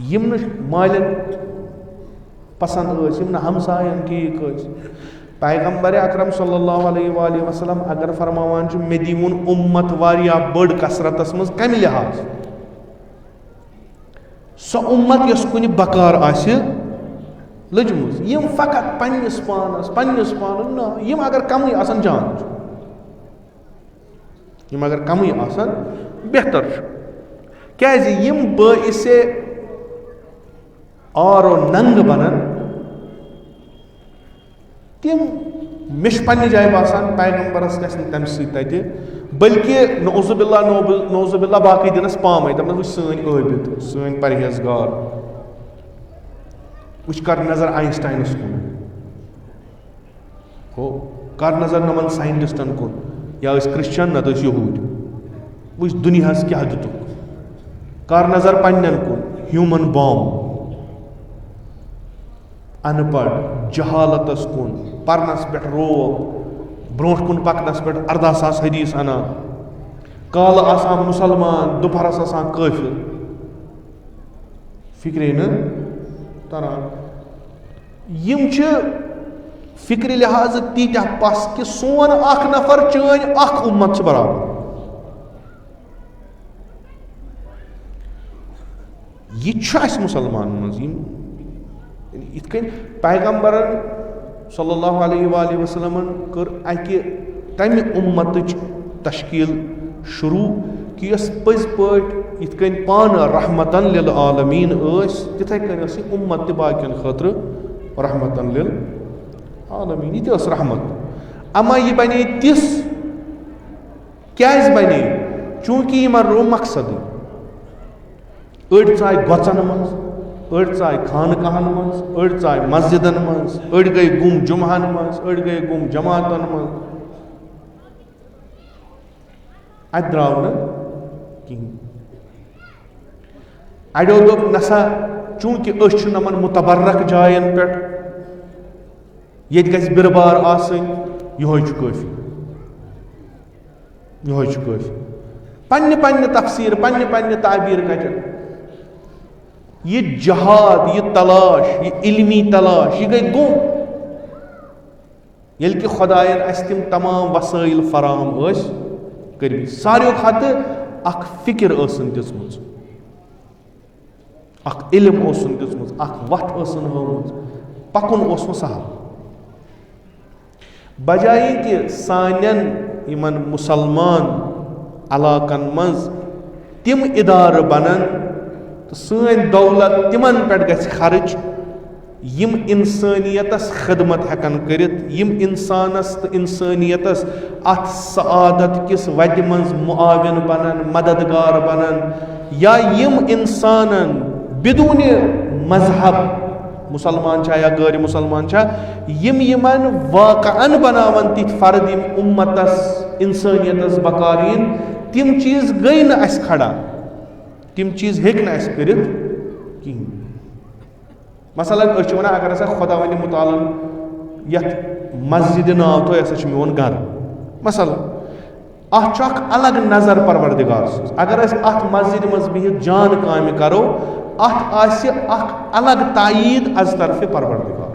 یِم نہٕ مالٮ۪ن پسنٛد ٲسۍ, یِم نہٕ ہمساین ٹھیٖک ٲسۍ, پیغمبر اکرم صلی اللہ علیہ وآلہ وسلم اگر فرماوان چھُ مےٚ دِوُن اُمت واریاہ بٔڑ کثرتس منٛز کمہِ لحاظ سۄ اُمت یۄس کُنہِ بکار آسہِ لٔجمٕژ یِم فقط پننِس پانس نہ یِم اگر کمٕے آسن جان چھُ یِم اگر کمٕے آسن بہتر چھُ کیازِ یِم باعث آرو ننٛگ بنن تِم مےٚ چھُ پننہِ جایہِ باسان پیغمبرس گژھِ نہٕ تمہِ سۭتۍ تتہِ بلکہِ نعوذ باللہ باقٕے دِنس پامے دپنس وٕچھ سٲنۍ عٲبِد سٲنۍ پرہیزگار وٕچھ کر نظر آینسٹاینس کُن ہو کر نظر نمن ساینٹسٹن کُن یا ٲسۍ کرسچن نتہٕ ٲسۍ یہوٗدۍ وٕچھ دُنیاہس کیاہ دِتُکھ کر نظر پننٮ۪ن کُن ہیوٗمن بام ان پڑھ جہالتس کُن پرنس پٮ۪ٹھ روب برونٛٹھ کُن پکنس پٮ۪ٹھ 18,000 حدیث انان کالہٕ آسان مُسلمان دُپہرس آسان کٲفر فکرے نہٕ تران یِم چھِ فکرِ لحاظ تیٖتیاہ پس کہِ سون اکھ نفر چٲنۍ اکھ اُمت چھِ برابر یہِ چھُ اسہِ مُسلمانن منٛز یِم یِتھ کٔنۍ پیغمبرن صلی اللہ علیہ وآلہ وسلمن کٔر اکہِ تمہِ اُمتٕچ تشکیٖل شروٗع کہِ یۄس پٔزۍ پٲٹھۍ یِتھ کٔنۍ پانہٕ رحمتن للعالمیٖن ٲسۍ تِتھے کٔنۍ ٲس یہِ اُمت تہِ باقین خٲطرٕ رحمتن للعالمیٖن یہِ تہِ ٲس رحمت اما یہِ بنے تِژھ کیازِ بنے چوٗنٛکہِ یِمن روو مقصدٕے أڑۍ ژاے گۄژن منٛز أڑۍ ژاے خانقاہن منٛز أڑۍ ژاے مسجدن منٛز أڑۍ گٔے گُم جُمعہن منٛز أڑۍ گٔے گُم جماعتن منٛز اتہِ درٛاو نہٕ کِہیٖنۍ اڑیو دوٚپ نسا چوٗنٛکہِ أسۍ چھِ نمن متبرک جاین پٮ۪ٹھ ییٚتہِ گژھِ بِرٕبار آسٕنۍ یِہوے چھُ کٲفی یِہوے چھُ کٲفی پننہِ تفسیٖر پننہِ تعبیٖر کتٮ۪ن یہِ جہاد یہِ تلاش یہِ علمی تلاش یہِ گٔے گوٚم ییٚلہِ کہِ خۄداین اسہِ تِم تمام وسٲیِل فراہم ٲسۍ کٔرمٕتۍ ساروٕے کھۄتہٕ اکھ فکر ٲسٕن دِژمٕژ اکھ علم اوسُن دِژمٕژ اکھ وتھ ٲسٕن ہٲومٕژ پکُن اوس نہٕ سہل بجایہِ کہِ سانٮ۪ن یِمن مُسلمان علاقن منٛز تِم اِدارٕ بنن تہٕ سٲنۍ دولت تِمن پٮ۪ٹھ گژھِ خرٕچ یِم انسٲنیتس خدمت ہٮ۪کن کٔرِتھ یِم انسانس تہٕ انسٲنیتس اتھ سعادت کِس وتہِ منٛز معاوِن بنن مددگار بنن یا یِم انسانن بدوٗنہِ مذہب مُسلمان چھا یا غٲرِ مُسلمان چھا یِم یِمن واقعن بناون تِتھۍ فرد یِم اُمتس انسٲنیتس بکار یِن تِم چیٖز گٔے نہٕ اسہِ کھڑا تِم چیٖز ہیٚکہِ نہٕ اسہِ کٔرِتھ کِہیٖنۍ مثلاً أسۍ چھِ ونان اگر ہسا خۄدا ونہِ مُتعالن یتھ مسجدِ ناو تھوٚو یہِ ہسا چھُ میون گرٕ مثلاً اتھ چھُ اکھ الگ نظر پروردگار سٕنٛز اگر أسۍ اتھ مسجدِ منٛز بِہِتھ جان کامہِ کرو اتھ آسہِ اکھ الگ تاییٖد از طرفہِ پروردگار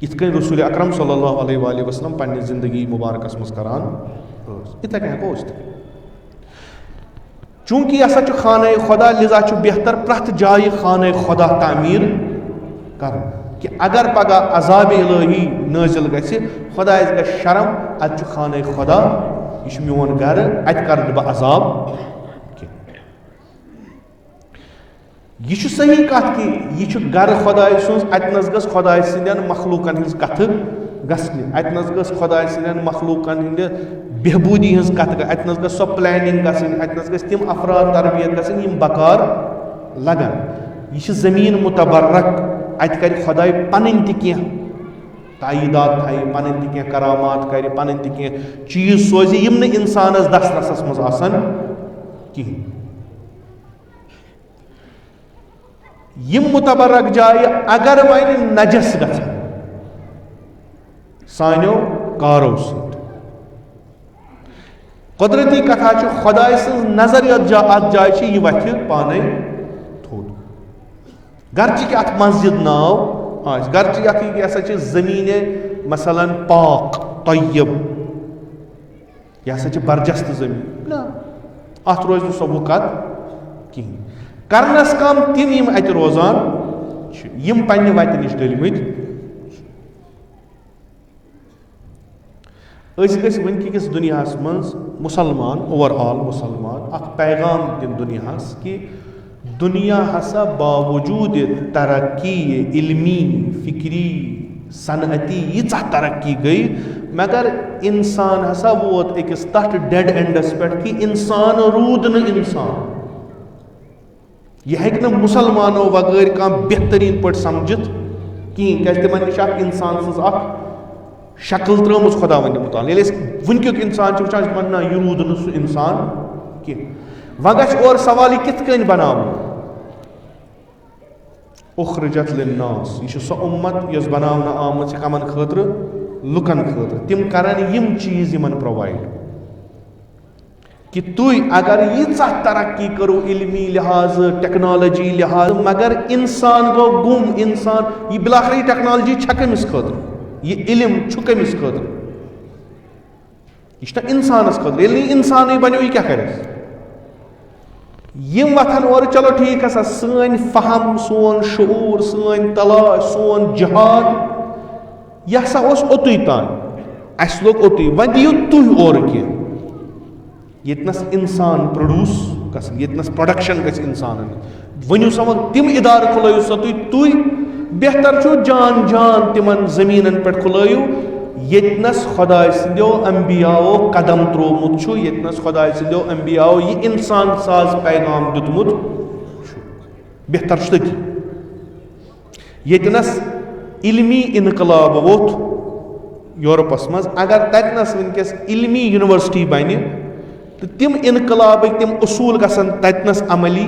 یِتھ کٔنۍ رسول اکرم صلی اللہ علیہ وآلہ وسلم پننہِ زندگی مبارکس منٛز کران ٲسۍ یِتھے کٔنۍ ہٮ۪کو أسۍ تہِ چوٗنٛکہِ یہِ ہسا چھُ خانہ خۄدا لِذا چھُ بہتر پرٛٮ۪تھ جایہِ خانہ خۄدا تعمیٖر کرُن کہِ اگر پگاہ عذابِ الہی نٲزِل گژھِ خۄدایس گژھِ شرم اتہِ چھُ خانہ خۄدا یہِ چھُ میون گرٕ اتہِ کرٕ نہٕ بہٕ عذاب کینٛہہ یہِ چھُ صحیح کتھ کہِ یہِ چھُ گرٕ خۄداے سُنٛد اتہِ نس گٔژھ خۄداے سٕنٛدٮ۪ن مخلوٗقن ہٕنٛز کتھٕ گژھنہِ اتہِ نس گٔژھ خۄداے سٕنٛدٮ۪ن مخلوٗقن ہٕنٛدِ بہبوٗدی ہٕنٛز کتھ گژھِ اتہِ نس گٔژھ سۄ پلیننگ گژھٕنۍ اتہِ نس گژھِ تِم افراد تربیت گژھٕنۍ یِم بکار لگن یہِ چھِ زٔمیٖن متبرک اتہِ کرِ خۄداے پنٕنۍ تہِ کینٛہہ تاییٖدات تھایہِ پنٕنۍ تہِ کینٛہہ کرامات کرِ پنٕنۍ تہِ کینٛہہ چیٖز سوزِ یِم نہٕ انسانس دسترسس منٛز آسن کِہیٖنۍ یِم متبرک جایہِ اگر وۄنۍ نجس گژھن سانیو کارو سۭتۍ قۄدرتی کتھا چھُ خۄداے سٕنٛز نظر یتھ جایہِ چھِ یہِ وتھِ پانے تھوٚد گرچہِ کہِ اتھ مسجد ناو آسہِ گرچہِ یتھ یہِ ہسا چھِ زٔمیٖنہِ مثلاً پاک طیب یہ ہسا چھِ برجست زٔمیٖن نہ اَتھ روزِ نہٕ سۄ وُقعت کِہیٖنۍ کرنس کم تِم یِم اَتہِ روزان چھِ یِم پننہِ وتہِ نِش ڈٔلۍمٕتۍ أسۍ گٔژھۍ وٕنکِکِس دُنیاہس منٛز مُسلمان اوٚوَرآل مُسلمان اکھ پیغام دِنۍ دُنیاہس کہِ دُنیا ہسا باوجوٗد ترقی علمی فکری صنعتی ییٖژاہ ترقی گٔے مگر اِنسان ہسا ووت أکِس تتھ ڈیڈ اینڈس پٮ۪ٹھ کہِ اِنسان روٗد نہٕ اِنسان یہِ ہیٚکہِ نہٕ مُسلمانو وغٲر کانٛہہ بہتریٖن پٲٹھۍ سمجھِتھ کِہیٖنۍ کیازِ تِمن نِش اکھ اِنسان سٕنٛز اکھ شکل ترٲومٕژ خۄداوندِ مُتعال ییٚلہِ أسۍ وٕنکیُک اِنسان چھِ وٕچھان أسۍ چھِ ونان نہ یہِ روٗد نہٕ سُہ اِنسان کینٛہہ وۄنۍ گژھِ اورٕ سوال یہِ کِتھ کٔنۍ بناوُن اُخرجت للناس یہِ چھِ سۄ اُمت یۄس بناونہٕ آمٕژ چھِ کمن خٲطرٕ لُکن خٲطرٕ تِم کرن یِم چیٖز یِمن پرووایڈ کہ تُہۍ اگر ییٖژاہ ترقی کرو علمی لحاظہٕ ٹیکنالوجی لحاظہٕ مگر اِنسان گوٚو گُم اِنسان یہِ بِلاخر یہِ ٹیکنالوجی چھےٚ کٔمِس خٲطرٕ یہِ علم چھُ کٔمِس خٲطرٕ یہِ چھُنہ اِنسانس خٲطرٕ ییٚلہِ نہٕ اِنسانٕے بنیو یہِ کیاہ کرِ یِم وۄتھن اورٕ چلو ٹھیٖک ہسا سٲنۍ فہم سون شعوٗر سٲنۍ تلاش سون جہاد یہِ ہسا اوس اوٚتُے تانۍ اَسہِ لوٚگ اوٚتُے وۄنۍ دِیِو تُہۍ اورٕ کینٛہہ ییٚتنس اِنسان پروڈیوٗس گژھن ییٚتنس پروڈکشن گژھِ اِنسانن ؤنِو سا وۄنۍ تِم اِدارٕ کھُلٲیِو سا تُہۍ بہتر چھُ جان جان تِمن زٔمیٖنن پٮ۪ٹھ کھُلٲیِو ییٚتنس خۄداے سٕنٛدیو انبیاہو قدم ترٛوومُت چھُ ییٚتنس خۄداے سٕنٛدیو انبیاہو یہِ اِنسان ساز پیغام دیُتمُت چھُ بہتر چھُ تٔتی ییٚتنس علمی انقلاب ووٚتھ یوٗرپس منٛز اگر تتنس وٕنکیٚس علمی یونیورسٹی بنہِ تہٕ تِم انقلابٕکۍ تِم اصوٗل گژھن تتنس عملی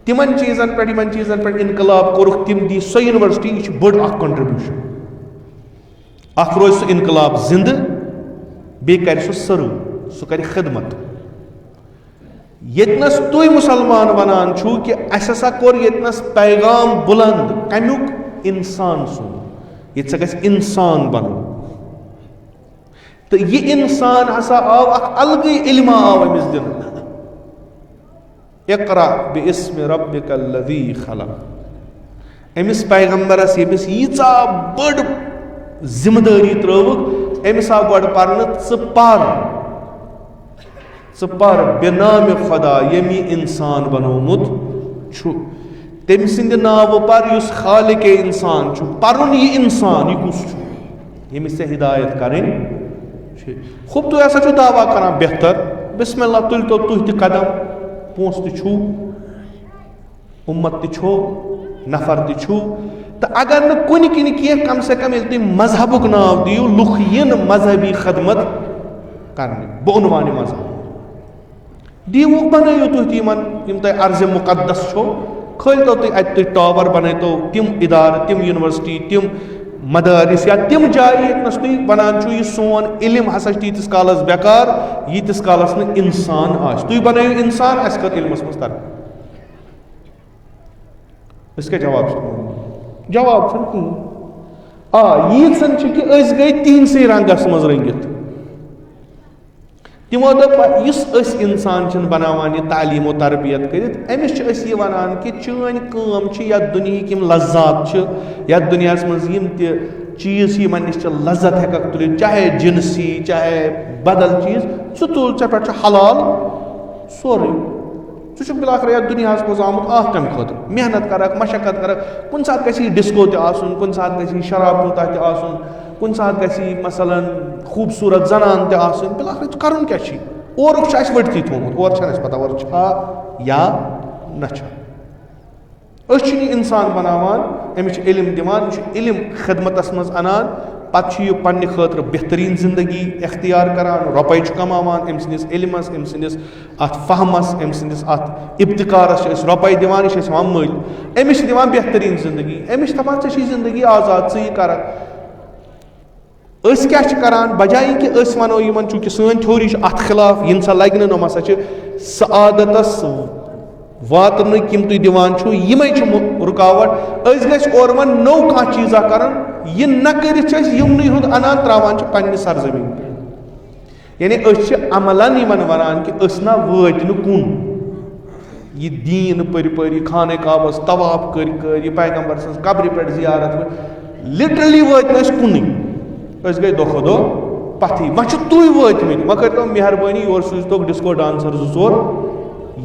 تِمن چیٖزن پٮ۪ٹھ یِمن چیٖزن پٮ۪ٹھ انقلاب کوٚرُکھ تِم دی سۄ یونیورسٹی یہِ چھِ بٔڑ اکھ کنٹربیوٗشن اکھ روزِ سُہ انقلاب زِندٕ بیٚیہِ کرِ سُہ سٔرو سُہ کرِ خدمت ییٚتنس تُہۍ مُسلمان ونان چھُو کہِ اَسہِ ہسا کوٚر ییٚتنس پیغام بُلند کمیُک اِنسان سُنٛد ییٚتہِ سا گژھِ اِنسان بنُن تہٕ یہِ اِنسان ہسا آو اکھ الگٕے علما آو أمِس دِنہٕ اقرا بِاسمِ ربِّکَ الذی خلق أمِس پیغمبرس ییٚمِس ییٖژاہ بٔڑ ذمہٕ دٲری ترٲوٕکھ أمِس آو گۄڈٕ پرنہٕ ژٕ پر بِنامہِ خۄدا ییٚمۍ یہِ اِنسان بنومُت چھُ تٔمۍ سٕنٛدِ ناوٕ پر یُس خالقے اِنسان چھُ پرُن یہِ اِنسان یہِ کُس چھُ ییٚمِس ژےٚ ہدایت کرٕنۍ چھِ خُب تُہۍ ہسا چھُو دعوا کران بہتر بسم اللہ تُلۍ تو تُہۍ تہِ قدم پونٛسہٕ تہِ چھُو اُمت تہِ چھو نفر تہِ چھُو تہٕ اگر نہٕ کُنہِ کِنۍ کینٛہہ کم سے کم ییٚلہِ تُہۍ مذہبُک ناو دِیِو لُکھ یِنۍ مذہبی خدمت کرنہِ بہٕ اُنوانہِ مذہب دیٖوُکھ بنٲیِو تُہۍ تہِ یِم تۄہہِ عرضِ مُقدس چھو کھٲلۍتو تُہۍ اَتہِ تُہۍ ٹاور بنٲیتو تِم اِدارٕ تِم یونیورسٹی تِم مدارس یا تِم جایہِ ییٚتنس تُہۍ ونان چھُو یہِ سون علم ہسا چھُ تیٖتِس کالس بیکار ییٖتِس کالس نہٕ اِنسان آسہِ تُہۍ بنٲیِو اِنسان اَسہِ کٔر علمس منٛز ترقی أسۍ کیٛاہ جواب چھِ جواب چھُنہٕ کِہیٖنۍ ییٖژن چھِ کہِ أسۍ گٔے تِہنٛدسٕے رنگس منٛز رٔنگِتھ تِمو دوٚپ یُس أسۍ اِنسان چھِنہٕ بناوان یہِ تعلیٖم و تربیت کٔرِتھ أمِس چھِ أسۍ یہِ ونان کہِ چٲنۍ کٲم چھِ یتھ دُنہِکۍ یِم لذات چھِ یتھ دُنیاہس منٛز یِم تہِ چیٖز چھِ یِمن نِش ژٕ لذت ہٮ۪ککھ تُلِتھ چاہے جنسی چاہے بدل چیٖز ژٕ تُل ژےٚ پٮ۪ٹھ چھُ حلال سورُے ژٕ چھُکھ بِلاخر یتھ دُنیاہس منٛز آمُت اکھ کمہِ خٲطرٕ محنت کرکھ مشقت کرکھ کُنہِ ساتہٕ گژھی ڈِسکو تہِ آسُن کُنہِ ساتہٕ گژھی شراب کوٗتاہ تہِ آسُن کُنہِ ساتہٕ گژھی مثلاً خوٗبصوٗرت زنان تہِ آسٕنۍ بِلاخر کرُن کیٛاہ چھُے اورُک چھُ اَسہِ ؤٹتھٕے تھوٚمُت اورٕ چھنہٕ اَسہِ پتہ اورٕ چھا یا نہ چھا أسۍ چھِنہٕ یہِ اِنسان بناوان أمِس چھِ علم دِوان یہِ چھُ علم خدمتس منٛز انان پتہٕ چھُ یہِ پننہِ خٲطرٕ بہتریٖن زندگی اختیار کران رۄپے چھُ کماوان أمۍ سٕنٛدِس علمس أمۍ سٕنٛدِس اتھ فہمس أمۍ سٕنٛدِس اتھ ابتکارس چھِ أسۍ رۄپے دِوان یہِ چھِ أسۍ ہٮ۪وان مٔلۍ أمِس چھِ دِوان بہتریٖن زندگی أمِس چھِ دپان ژےٚ چھِ زندگی آزاد ژٕ یہِ کرکھ أسۍ کیٛاہ چھِ کران بجایہِ کہِ أسۍ ونو یِمن چوٗنٛکہِ سٲنۍ تھیوری چھِ اتھ خلاف یِنہٕ سا لگہِ نہٕ یِم ہسا چھِ سعادتس واتنٕکۍ یِم تُہۍ دِوان چھُو یِمے چھِ رُکاوٹ أسۍ گٔژھۍ اورٕ وۄنۍ نوٚو کانٛہہ چیٖزا کران یہ نہ کٔرِتھ چھِ أسۍ یِمنٕے ہُنٛد اَنان ترٛاوان چھِ پنٛنہِ سرزمیٖن پٮ۪ٹھ. یعنی أسۍ چھِ عملن یِمن وَنان کہِ أسۍ نہ وٲتۍ نہٕ کُن. یہِ دیٖن پٔرۍ پٔرۍ یہِ خانہ کعبس طواف کٔرۍ کٔرۍ یہِ پیغمبر سٕنٛز قبرِ پٮ۪ٹھ زیارت کٔرۍ, لِٹرلی وٲتۍ نہٕ أسۍ کُنُے. أسۍ گٔے دۄہ کھۄتہٕ دۄہ پتھٕے. وۄنۍ چھِ تُہۍ وٲتۍمٕتۍ, وۄنۍ کٔرۍتو مہربٲنی یورٕ سوٗزۍتوکھ ڈِسکو ڈانسر 2-4,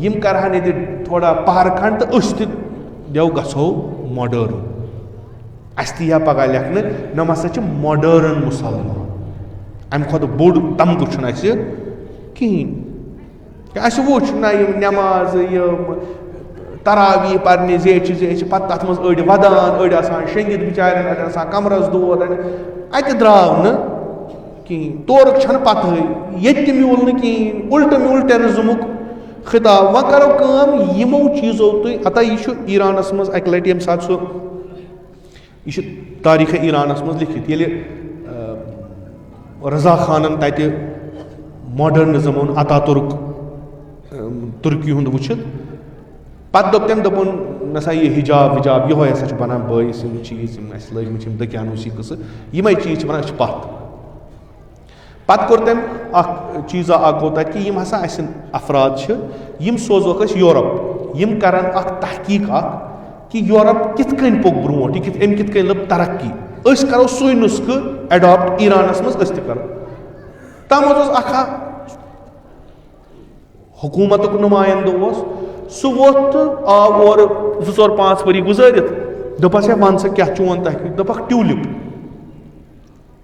یِم کرہن ییٚتہِ تھوڑا پہر کھنٛڈ تہٕ أسۍ تہِ گژھو ماڈٲرٕن. اَسہِ تہِ یی پگاہ لیکھنہٕ نۄم ہسا چھِ ماڈٲرٕن مُسلمان. اَمہِ کھۄتہٕ بوٚڑ تمغہٕ چھُنہٕ اَسہِ کِہیٖنۍ. اَسہِ وٕچھ نہ یِم نٮ۪مازٕ یِم تراویح پرنہِ زیچھِ پتہٕ تتھ منٛز أڑۍ ودان, أڑۍ آسان شٔنگِتھ بِچارٮ۪ن, أڑۍ آسان کمرس دود, اَتہِ درٛاو نہٕ کِہیٖنۍ. تورُک چھنہٕ پتہٕے, ییٚتہِ تہِ میوٗل نہٕ کِہیٖنۍ, اُلٹہٕ میوٗل ٹیررزمُک خطاب. وۄنۍ کرو کٲم, یِمو چیٖزو تُہۍ ہتا یہِ چھُ ایرانس منٛز اکہِ لٹہِ ییٚمہِ ساتہٕ سُہ یہِ چھُ تٲریٖخہِ ایرانس منٛز لیکھِتھ, ییٚلہِ رضا خانن تتہِ ماڈٲرنِزم اوٚن اتا تُرکی ہُنٛد وٕچھِتھ, پتہٕ دوٚپ تٔمۍ دوٚپُن مےٚ سا یہِ حِجاب وِجاب یِہوے ہسا چھُ بنان بٲیِس یِم چیٖز یِم اَسہِ لٲگمٕتۍ چھِ یِم دٔکیانوٗسی قٕصہٕ, یِمے چیٖز چھِ بنان أسۍ چھِ پتھ. پتہٕ کوٚر تٔمۍ اکھ چیٖزا اکھ گوٚو تتہِ کہِ یِم ہسا اَسہِ افراد چھِ یِم سوزوکھ أسۍ یورپ, یِم کرن اکھ تحقیٖق اکھ کہِ یورپ کِتھ کٔنۍ پوٚک برونٛٹھ, أمۍ کِتھ کٔنۍ لٔب ترقی, أسۍ کرو سُے نُسخہٕ اٮ۪ڈاپٹ ایرانس منٛز أسۍ تہِ کرو. تتھ منٛز اوس اکھ حکوٗمتُک نُمایندٕ اوس, سُہ ووت تہٕ آو اورٕ 2-4-5 ؤری گُزٲرِتھ. دوٚپس ہے وَن سا کیٛاہ چون تحقیٖق؟ دوٚپکھ ٹیوٗلِپ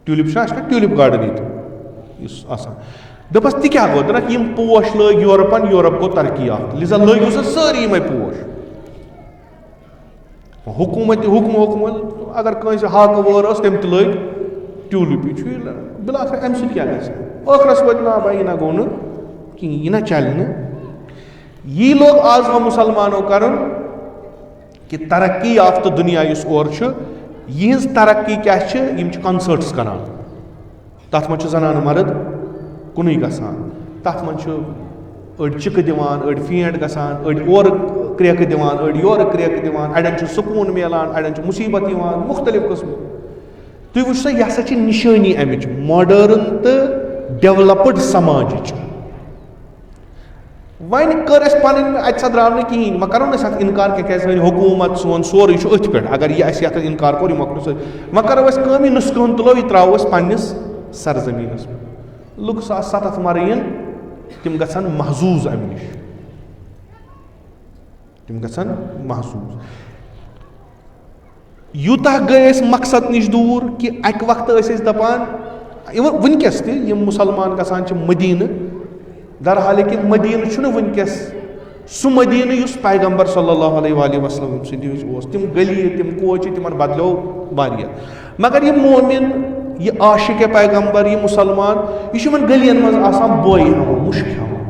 چھُنہ, اَسہِ چھُنہ ٹیوٗلِپ گاڈن ییٚتہِ یُس آسان. دوٚپس تہِ کیٛاہ گوٚو؟ دوٚپکھ یِم پوش لٲگۍ یورپن, یورپ گوٚو ترقی یافتہٕ, لِذا لٲگِو سا سٲری یِمے پوش. حکوٗمت اگر کٲنٛسہِ ہاکہٕ وٲر ٲس تٔمۍ تہِ لٲگۍ ٹیوٗلِپ. یہِ چھُ بِلاخر اَمہِ سۭتۍ کیٛاہ گژھِ؟ ٲخرس وٲتۍ نا بھائی یہِ نہ گوٚو نہٕ کِہیٖنۍ, یہِ نہ چلہِ نہٕ. یی لوگ آز وۄنۍ مُسلمانو کرُن کہِ ترقی یافتہٕ دُنیا یُس اورٕ چھُ, یِہنٛز ترقی کیٛاہ چھِ, یِم چھِ کنسٲٹٕس کران. تتھ منٛز چھِ زنانہٕ مرد کُنُے گژھان. تتھ منٛز چھُ أڑۍ چِکہٕ دِوان, أڑۍ فینٹ گژھان, أڑۍ اورٕ کرٛیکہٕ دِوان, أڑۍ یورٕ کرٛیکہٕ دِوان, اڑٮ۪ن چھُ سکوٗن میلان, اڑٮ۪ن چھُ مُصیٖبت یِوان, مُختٔلِف قٕسمُک. تُہۍ وٕچھو سا یہِ ہسا چھِ نِشٲنی امِچ, ماڈٲرٕن تہٕ ڈیولپٕڈ سماجٕچ. وۄنۍ کٔر اَسہِ پنٕنۍ اَتہِ سا درٛاو نہٕ کِہیٖنۍ, وۄنۍ کرو نہٕ أسۍ اَتھ اِنکار کینٛہہ, کیازِ سٲنۍ حکوٗمت سون سورُے چھُ أتھۍ پٮ۪ٹھ. اگر یہِ اَسہِ یَتھ اِنکار کوٚر یہِ مۄکلو سۭتۍ. وۄنۍ کرو أسۍ کٲم, یہِ نُسخہٕ ہُنٛد تُلو, یہِ ترٛاوو أسۍ پنٛنِس سرزمیٖنس پٮ۪ٹھ. لُکھ 700 مرٕیِن, تِم گژھن محظوٗظ اَمہِ نِش, تِم گژھن محظوٗظ. یوٗتاہ گٔے أسۍ مقصد نِش دوٗر کہِ اَکہِ وقتہٕ ٲسۍ أسۍ دپان, اِوٕن وٕنکیٚس تہِ یِم مُسلمان گژھان چھِ مدیٖنہٕ, درحالہِ کہِ مدیٖنہٕ چھُنہٕ وٕنکیٚس سُہ مدیٖنہٕ یُس پیغمبر صلی اللہ علیہ وسلم سٕنٛدِ وِزِ اوس. تِم گلی, تِم کوچہِ, تِمن بدلیو واریاہ. مگر یہِ مومِن, یہِ عاشقِ پیغمبر, یہِ مُسلمان, یہِ چھُ یِمن گلین منٛز آسان بٲے ہٮ۪وان, مُشک ہٮ۪وان.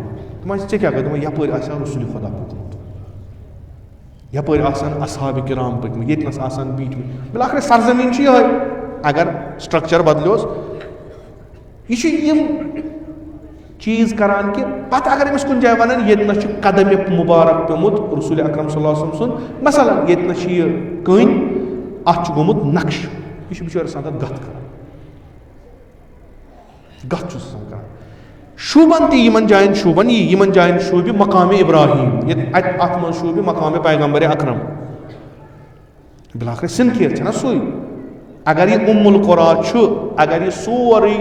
دپان ژےٚ کیٛاہ گوٚو؟ دپان یپٲرۍ آسہِ ہا رسولِ خۄدا پوٚکمُت, یپٲرۍ آسان اصحابِ کرام پٔکمٕتۍ, ییٚتنس آسان بیٖٹھمٕتۍ. بِلاخر سرزمیٖن چھِ یِہوے, اگر سٹرکچر بدلیوس. یہِ چھُ یِم چیٖز کران کہِ پتہٕ اگر أمِس کُنہِ جایہِ ونان ییٚتنس چھُ قدمِ مُبارک پیوٚمُت رسولِ اکرم صلی اللہ علیہ وسلم سُنٛد, مثلاً ییٚتنس چھِ یہِ کٔنۍ, اتھ چھُ گوٚمُت نقشہٕ, یہِ چھُ بِچٲرۍ آسان تتھ گتھ کران, گتھ چھُس آسان کران. شوٗبان تہِ یِمن جاین شوٗبان یی, یِمن جاین شوٗبہِ مقامِ ابراہیٖم, اتھ منٛز شوٗبہِ مقامِ پیغمبرِ اکرم. بِلاخر سِنکھیر چھےٚ نا سُے. اگر یہِ القرا چھُ, اگر یہِ سورُے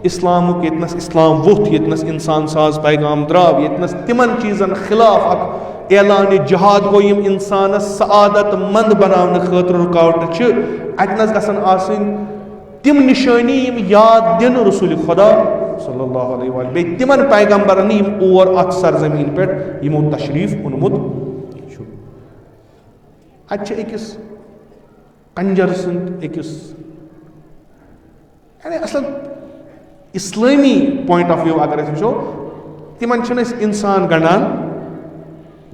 اِسلامُک ییٚتنس اِسلام ووٚتھ, ییٚتنس اِنسان ساز پیغام درٛاو, ییٚتنس تِمن چیٖزن خِلاف اکھ اعلانِ جہاد گوٚو, یِم اِنسانس سعادت منٛد بناونہٕ خٲطرٕ رُکاوٹہٕ چھِ, اتنس گژھن آسٕنۍ تِم نِشٲنی یِم یاد دِنہٕ رسولِ خۄدا صلی اللہ علیہ وسلم, بیٚیہِ تِمن پیغمبرن یِم اور اتھ سرزمیٖن پٮ۪ٹھ یِمو تشریٖف اوٚنمُت چھُ. اتہِ چھِ أکِس کنجر سٕنٛدۍ, أکِس یعنی اصل اِسلٲمی پویِنٹ آف وِو اگر أسۍ وٕچھو, تِمن چھِنہٕ أسۍ اِنسان گنٛڈان.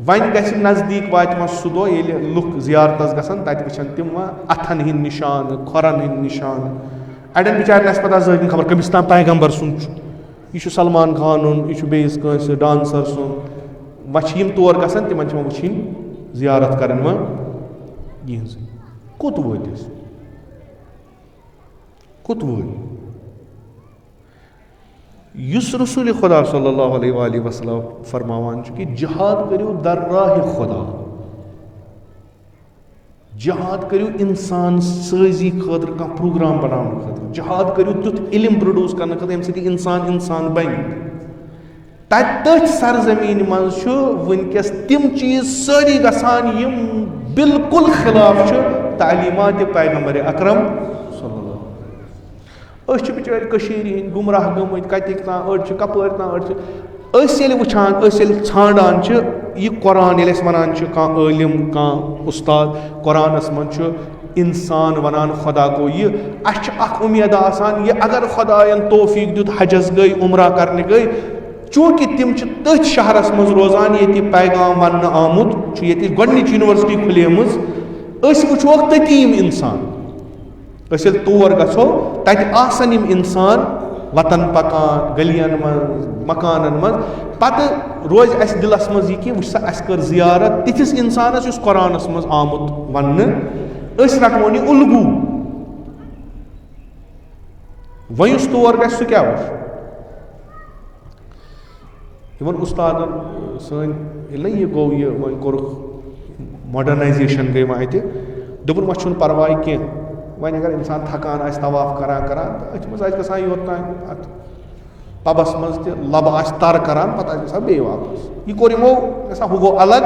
وۄنۍ گژھِ نزدیٖک واتہِ وۄنۍ سُہ دۄہ ییٚلہِ لُکھ زیارتس گژھن, تتہِ وٕچھن تِم وۄنۍ اتھن ہٕنٛدۍ نِشانہٕ, کھۄرن ہٕنٛدۍ نِشانہٕ. اڑٮ۪ن بِچارٮ۪ن آسہِ پتہ زٲہِد خبر کٔمِس تام پیغمبر سُنٛد چھُ, یہِ چھُ سلمان خانُن, یہِ چھُ بیٚیِس کٲنٛسہِ ڈانسر سُنٛد. وۄنۍ چھِ یِم تور گژھان, تِمن چھِ وۄنۍ وٕچھِنۍ زیارت کرٕنۍ وۄنۍ یِہنٛزٕے. کوٚت وٲتۍ أسۍ؟ کوٚت یُس رسول خدا صلی اللہ علیہ وآلہ وسلم فرماوان چھُ کہِ جہاد کٔرِو در راہ خدا, جہاد کٔرِو اِنسان سٲزی خٲطرٕ کانٛہہ پروگرام بناونہٕ خٲطرٕ, جہاد کٔرِو تیُتھ علم پروڈیوس کرنہٕ خٲطرٕ ییٚمہِ سۭتۍ اِنسان بنہِ. تٔتھۍ سرزمیٖنہِ منٛز چھُ وٕنکیٚس تِم چیٖز سٲری گژھان یِم بالکل خلاف چھِ تعلیٖماتِ پیغمبر اکرم صلی اللہ. أسۍ چھِ بِچٲرۍ کٔشیٖرِ ہِنٛدۍ گُمراہ گٔمٕتۍ کَتِکۍ تام, أڑۍ چھِ کَپٲرۍ تام, أڑۍ چھِ أسۍ ییٚلہِ وٕچھان, أسۍ ییٚلہِ ژھانڈان چھِ یہِ قۄران, ییٚلہِ أسۍ وَنان چھِ کانٛہہ عٲلِم کانٛہہ اُستاد قۄرانَس منٛز چھُ اِنسان وَنان خۄدا گوٚو یہِ, اَسہِ چھِ اَکھ اُمید آسان یہِ اگر خۄدایَن توفیٖق دیُت حجس گٔے عُمرہ کَرنہِ گٔے, چوٗنٛکہِ تِم چھِ تٔتھۍ شہرَس منٛز روزان ییٚتہِ پیغام وَننہٕ آمُت چھُ, ییٚتہِ گۄڈنِچ یونیورسٹی کھُلیمٕژ, أسۍ وٕچھوکھ تٔتی یِم اِنسان. أسۍ ییٚلہِ تور گژھو تَتہِ آسَن یِم اِنسان وَتَن پَکان گٔلِیَن منٛز مکانَن منٛز, پَتہٕ روزِ اَسہِ دِلَس منٛز یہِ کہِ وٕچھ سا اَسہِ کٔر زِیارت تِتھِس اِنسانَس یُس قۄرانَس منٛز آمُت وَننہٕ, أسۍ رَٹہون یہِ اُلگوٗ. وۄنۍ یُس تور گژھِ سُہ کیٛاہ وٕچھِ؟ یِمن اُستادن سٲنۍ ییٚلہِ نہ یہِ گوٚو یہِ وۄنۍ کوٚرُکھ ماڈرنایزیشن گٔے وۄنۍ اَتہِ, دوٚپُن وۄنۍ چھُنہٕ پرواے کینٛہہ, وۄنۍ اگر اِنسان تھکان آسہِ طواف کران تہٕ أتھۍ منٛز آسہِ گژھان یوٚت تام اَتھ پبس منٛز تہِ لبہٕ آسہِ تر کران پتہٕ آسہِ گژھان بیٚیہِ واپس. یہِ کوٚر یِمو گژھان, ہُہ گوٚو الگ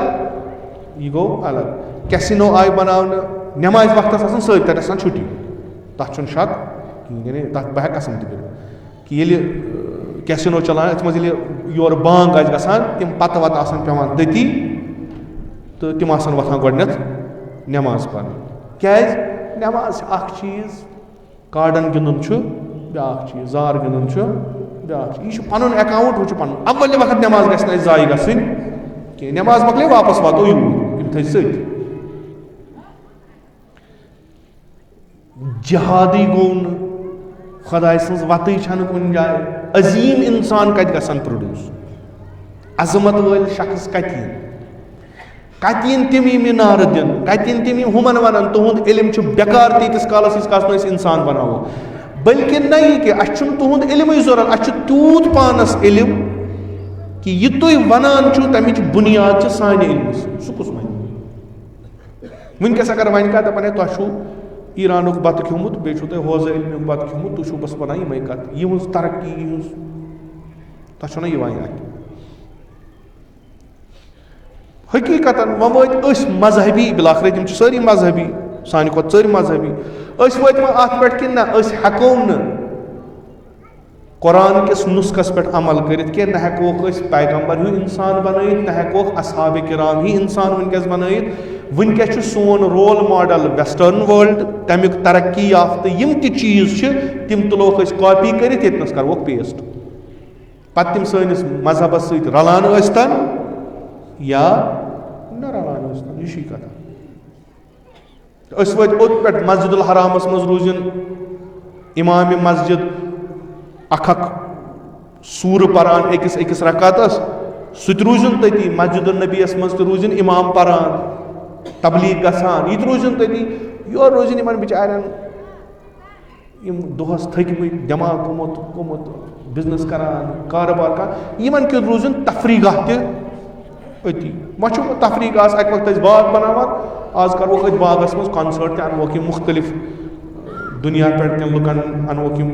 یہِ گوٚو الگ. کیسِنو آیہِ بناونہٕ, نٮ۪مازِ وقتس آسان سۭتۍ تتہِ آسان چھُٹی, تتھ چھُنہٕ شک کِہیٖنۍ, یعنی تتھ بہٕ ہٮ۪کہٕ قسم تہِ کٔرِتھ کہِ ییٚلہِ کیسِنو چلان أتھۍ منٛز ییٚلہِ یورٕ بانگ آسہِ گژھان تِم پتہٕ وتہٕ آسان پیٚوان تٔتی تہٕ تِم آسان وۄتھان گۄڈٕنٮ۪تھ نٮ۪ماز پرنہِ. کیٛازِ؟ نٮ۪ماز چھِ اکھ چیٖز, کاڈن گِنٛدُن چھُ بیٛاکھ چیٖز, زار گِنٛدُن چھُ بیٛاکھ چیٖز. یہِ چھُ پنُن اٮ۪کاوُنٹ, ہُہ چھُ پنُن. اولہِ وقت نٮ۪ماز گژھِ نہٕ اَسہِ ضایہِ گژھٕنۍ کینٛہہ, نٮ۪ماز مۄکلے واپس واتو یوٗرۍ, یِم تھٲے سۭتۍ. جہادٕے گوٚو نہٕ, خۄداے سٕنٛز وَتٕے چھنہٕ کُنہِ جایہِ, عظیٖم اِنسان کتہِ گژھن پروڈیوس, عظمت وٲلۍ شخص کتہِ یِن, کتہِ یِن تِم یِم نعرٕ دِنہٕ, کتہِ یِن تِم یِم ہُمن وَنن تُہُنٛد علم چھُ بٮ۪کار تیٖتِس کالس ییٖتِس کالس نہٕ أسۍ اِنسان بناوو. بٔلکہِ نہ یہِ کہِ اَسہِ چھُنہٕ تُہُنٛد علمٕے ضوٚرتھ, اَسہِ چھُ تیوٗت پانس علم کہِ یہِ تُہۍ وَنان چھُو تَمِچ بُنیاد چھِ سانہِ علمہٕ سۭتۍ. سُہ کُس وَنہِ؟ وٕنکیٚس اگر وَنہِ کانٛہہ دَپان ہے تۄہہِ چھُو ایٖرانُک بَتہٕ کھیوٚمُت, بیٚیہِ چھُو تۄہہِ حوزٕ علمیُک بَتہٕ کھیوٚمُت, تُہۍ چھُو بَس وَنان یِمے کَتھٕ, یِہٕنٛز ترقی یِہٕنٛز تۄہہِ چھُو نہ یِوان یہِ اَتھِ. حقیٖقتن وۄنۍ وٲتۍ أسۍ مذہبی, بِلاخرے تِم چھِ سٲری مذہبی, سانہِ کھۄتہٕ ژٔرۍ مذہبی, أسۍ وٲتۍ وۄنۍ اَتھ پٮ۪ٹھ کہِ نہ أسۍ ہٮ۪کو نہٕ قۄران کِس نُسخس پٮ۪ٹھ عمل کٔرِتھ کینٛہہ, نہ ہٮ۪کوکھ أسۍ پیغمبر ہیوٗ اِنسان بنٲیِتھ, نہ ہٮ۪کوکھ اصحابِ کرام ہی اِنسان وٕنکیٚس بنٲیِتھ. وٕنکیٚس چھُ سون رول ماڈل ویسٹٲرن وٲلڈ, تمیُک ترقی یافتہٕ یِم تہِ چیٖز چھِ تِم تُلوکھ أسۍ کاپی کٔرِتھ ییٚتنس کروکھ پیسٹ, پتہٕ تِم سٲنِس مذہبس سۭتۍ رلان ٲسۍتن یا نہ رلان ٲسۍتن. یہِ چھُے کتھ. أسۍ وٲتۍ اوٚت پٮ۪ٹھ مسجد الحرامس منٛز روٗزِن اِمامِ مسجد اکھ سوٗرٕ پران أکِس أکِس رکاتس, سُہ تہِ روٗزِن تٔتی. مسجد النبیَس منٛز تہِ روٗزِن اِمام پران, تبلیٖغ گژھان, یہِ تہِ روٗزِن تٔتی. یورٕ روٗزِن یِمن بِچارٮ۪ن یِم دۄہس تھٔکۍمٕتۍ, دٮ۪ماغ گوٚمُت بِزنس کران, کاروبار کران, یِمن کیُتھ روٗزِن تفریٖگاہ تہِ أتی. وۄنۍ چھُ تفریٖق آسہِ, اَکہِ وقتہٕ ٲسۍ باغ بناوان, آز کروکھ أتھۍ باغس منٛز کانسٲٹ تہِ, انوکھ یِم مُختٔلِف دُنیا پٮ۪ٹھ کٮ۪ن لُکن, انوکھ یِم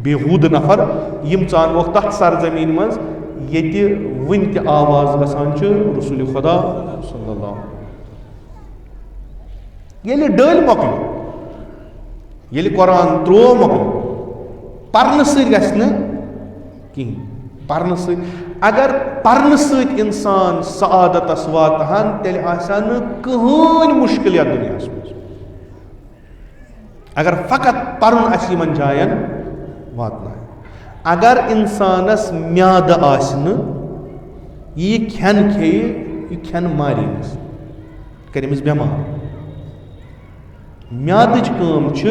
بےحوٗدٕ نفر, یِم ژانوکھ تتھ سرزمیٖن منٛز ییٚتہِ وٕنہِ تہِ آواز گژھان چھِ رسول خدا صلی اللہ. ییٚلہِ ڈٔلۍ مۄکلو, ییٚلہِ قۄران ترٛوو مۄکلو, پرنہٕ سۭتۍ گژھِ نہٕ کِہیٖنۍ. پرنہٕ سۭتۍ, اگر پرنہٕ سۭتۍ اِنسان سعادتس واتہٕ ہن تیٚلہِ آسہِ ہا نہٕ کٕہٕنۍ مُشکِل یتھ دُنیاہس منٛز. اگر فقط پرُن آسہِ یِمن جاین واتناوِ, اگر اِنسانس میادٕ آسہِ نہٕ, یہِ کھٮ۪ن کھیٚیہِ, یہِ کھٮ۪ن مارِ أمِس, کرِ أمِس بٮ۪مار. میادٕچ کٲم چھِ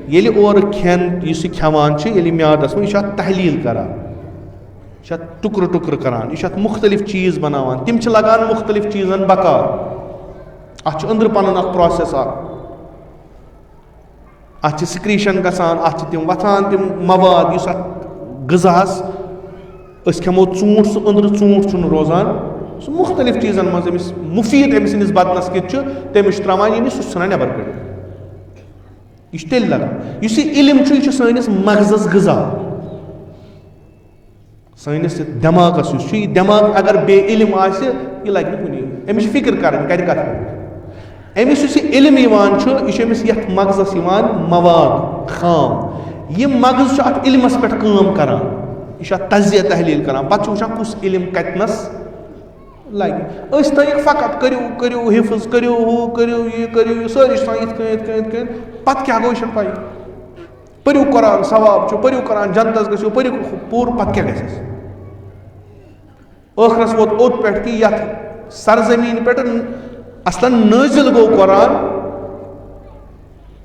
ییٚلہِ اورٕ کھٮ۪ن یُس یہِ کھٮ۪وان چھِ, ییٚلہِ میادس منٛز, یہِ چھُ اتھ تحلیٖل کران, یہِ چھُ اتھ ٹُکرٕ ٹُکرٕ کران, یہِ چھُ اتھ مُختٔلِف چیٖز بناوان, تِم چھِ لگان مُختٔلِف چیٖزن بکار. اتھ چھُ أنٛدرٕ پنُن اکھ پروسیس اکھ. اتھ سکریشن گژھان اتھ تم وتھان تم مواد یُس اتھ غذاہس أسۍ کھٮ۪مو ژوٗنٛٹھ سُہ أنٛدرٕ ژوٗنٛٹھ چھُنہٕ روزان سُہ مُختلِف چیٖزن منٛز أمِس مُفیٖد أمۍ سٕنٛدِس بدنس کِتھ چھُ تٔمِس چھُ ترٛاوان یہِ سُہ چھُ ژھٕنان نٮ۪بر کٔڑِتھ یہِ چھُ تیٚلہِ لگان یُس یہِ علم چھُ یہِ چھُ سٲنِس مغزس غذا سٲنِس دٮ۪ماغس یُس چھُ یہِ دٮ۪ماغ اگر بے علم آسہِ یہِ لگہِ نہٕ کُنی أمِس چھِ فِکر کرٕنۍ کَرِ کتھ پٮ۪ٹھ أمِس یُس یہِ علم یِوان چھُ یہِ چھُ أمِس یتھ مغزس یِوان مواد خام یہِ مغز چھُ اتھ علمس پٮ۪ٹھ کٲم کران یہِ چھُ اتھ تجزیہ تحلیل کران پتہٕ چھُ وٕچھان کُس علم کتنس لگہِ أسۍ تھٲیِکھ فقط کٔرِو حفظ کٔرِو ہُہ کٔرِو یہِ سٲری چھِ یِتھ کٔنۍ پتہٕ کیٛاہ گوٚو یہِ چھُنہٕ پَیی پٔرِو قرآن ثواب چھُ پٔرِو قرآن جنتس گٔژھِو پٔرِو پوٗرٕ پتہٕ کیٛاہ گژھِ اَسہِ ٲخرس ووت اوٚت پٮ۪ٹھ کہِ یتھ سرزمیٖن پٮ۪ٹھ اصلن نٲزِل گوٚو قرآن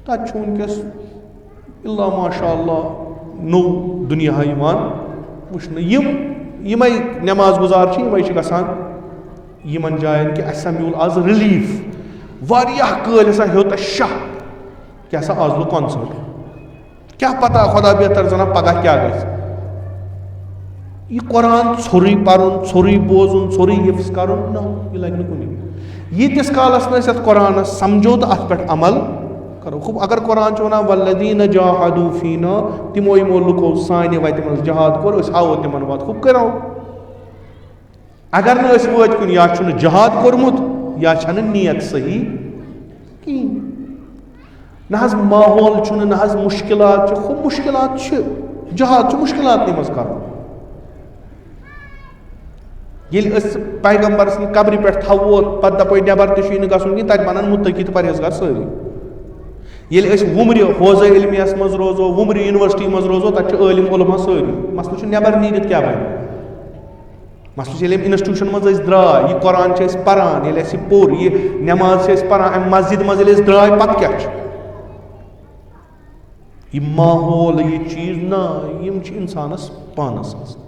تتہِ چھُ وٕنکیٚس اللہ ماشاء اللہ نوٚو دُنیا یِوان وٕچھنہٕ یِمے نٮ۪ماز گُزار چھِ یِمے چھِ گژھان یِمن جاین کہِ اَسہِ ہسا میوٗل آز رِلیٖف واریاہ کٲلۍ ہسا ہیوٚت اَسہِ شاہ کہِ ہسا آز لوٚگ کانسٲرٹ کیٛاہ پتہ خۄدا بہتر زانان پگاہ کیٛاہ گژھِ یہِ قرآن ژھوٚرُے پرُن ژھوٚرُے بوزُن ژھوٚرُے حفظ کرُن نہ یہِ لگہِ نہٕ کُنی ییٖتِس کالس نہٕ أسۍ اتھ قرآنس سمجھو تہٕ اتھ پٮ۪ٹھ عمل کرو خوب اگر قرآن چھُ ونان والذیٖنَ جاہدوٗ فیٖنا تِمو لُکو سانہِ وتہِ منٛز جہاد کوٚر أسۍ ہاوو تِمن وتھ خوب کرو اگر نہٕ أسۍ وٲتۍ کُن یا چھُنہٕ جہاد کوٚرمُت یا چھنہٕ نیت صحیح کِہیٖنۍ نہ حظ ماحول چھُنہٕ نہ حظ مُشکلات چھِ خوب مُشکلات چھِ جہاد چھُ مُشکلاتنٕے منٛز کرُن ییٚلہِ أسۍ پیغمبر سٕنٛدِ قبرِ پٮ۪ٹھ تھاوو پتہٕ دپو نٮ۪بر تہِ چھُے نہٕ گژھُن کِہیٖنۍ تتہِ بنن مُتقی تہٕ پرہیزگار سٲری ییٚلہِ أسۍ وُمرِ حوضے علمِیس منٛز روزو وُمرِ یونیورسٹی منٛز روزو تتہِ چھُ عٲلِم عُلما سٲری مسلہٕ چھُ نٮ۪بر نیٖرِتھ کیٛاہ بنہِ مسلہٕ چھُ ییٚلہِ أمۍ انسٹیوٗشن منٛز أسۍ درٛاے یہِ قرآن چھِ أسۍ پران ییٚلہِ اَسہِ یہِ پوٚر یہِ نٮ۪ماز چھِ أسۍ پران امہِ مسجد منٛز ییٚلہِ أسۍ درٛاے پتہٕ کیٛاہ چھُ یہِ ماحول یہِ چیٖز نہ یِم چھِ انسانس پانس آسان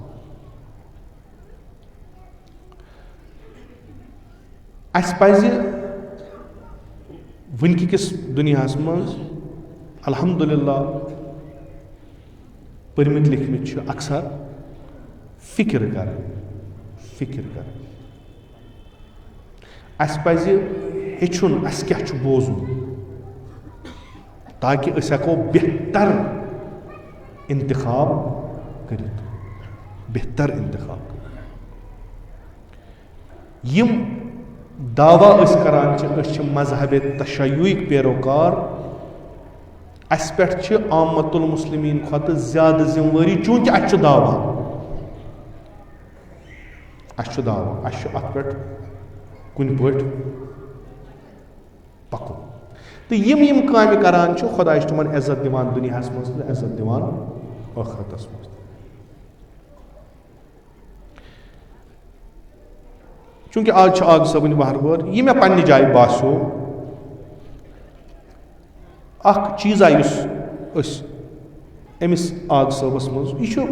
اَسہِ پزِ وٕنکہِ کِس دُنیاہس منٛز الحمدُاللہ پٔرمٕتۍ لیکھمٕتۍ چھِ اکثر فِکر کرٕنۍ اَسہِ پزِ ہیٚچھُن اَسہِ کیٛاہ چھُ بوزُن تاکہِ أسۍ ہٮ۪کو بہتر انتخاب کٔرِتھ یِم دعوا أسۍ کران چھِ أسۍ چھِ مذہبِ تشیعُک پیروکار اَسہِ پٮ۪ٹھ چھِ آمت المسلمین کھۄتہٕ زیادٕ ذِموٲری چوٗنٛکہِ اَسہِ چھُ دعوا اَسہِ چھُ اَتھ پٮ۪ٹھ کُنہِ پٲٹھۍ پکُن تہٕ یِم کامہِ کران چھِ خۄداے چھُ تِمن عزت دِوان دُنیاہس منٛز تہٕ عزت دِوان ٲخرتس منٛز چوٗنٛکہِ آز چھُ آگ صٲبٕنۍ وہرٕ یہِ مےٚ پننہِ جایہِ باسیو اکھ چیٖزا یُس أسۍ أمِس آگ صٲبس منٛز یہِ چھُ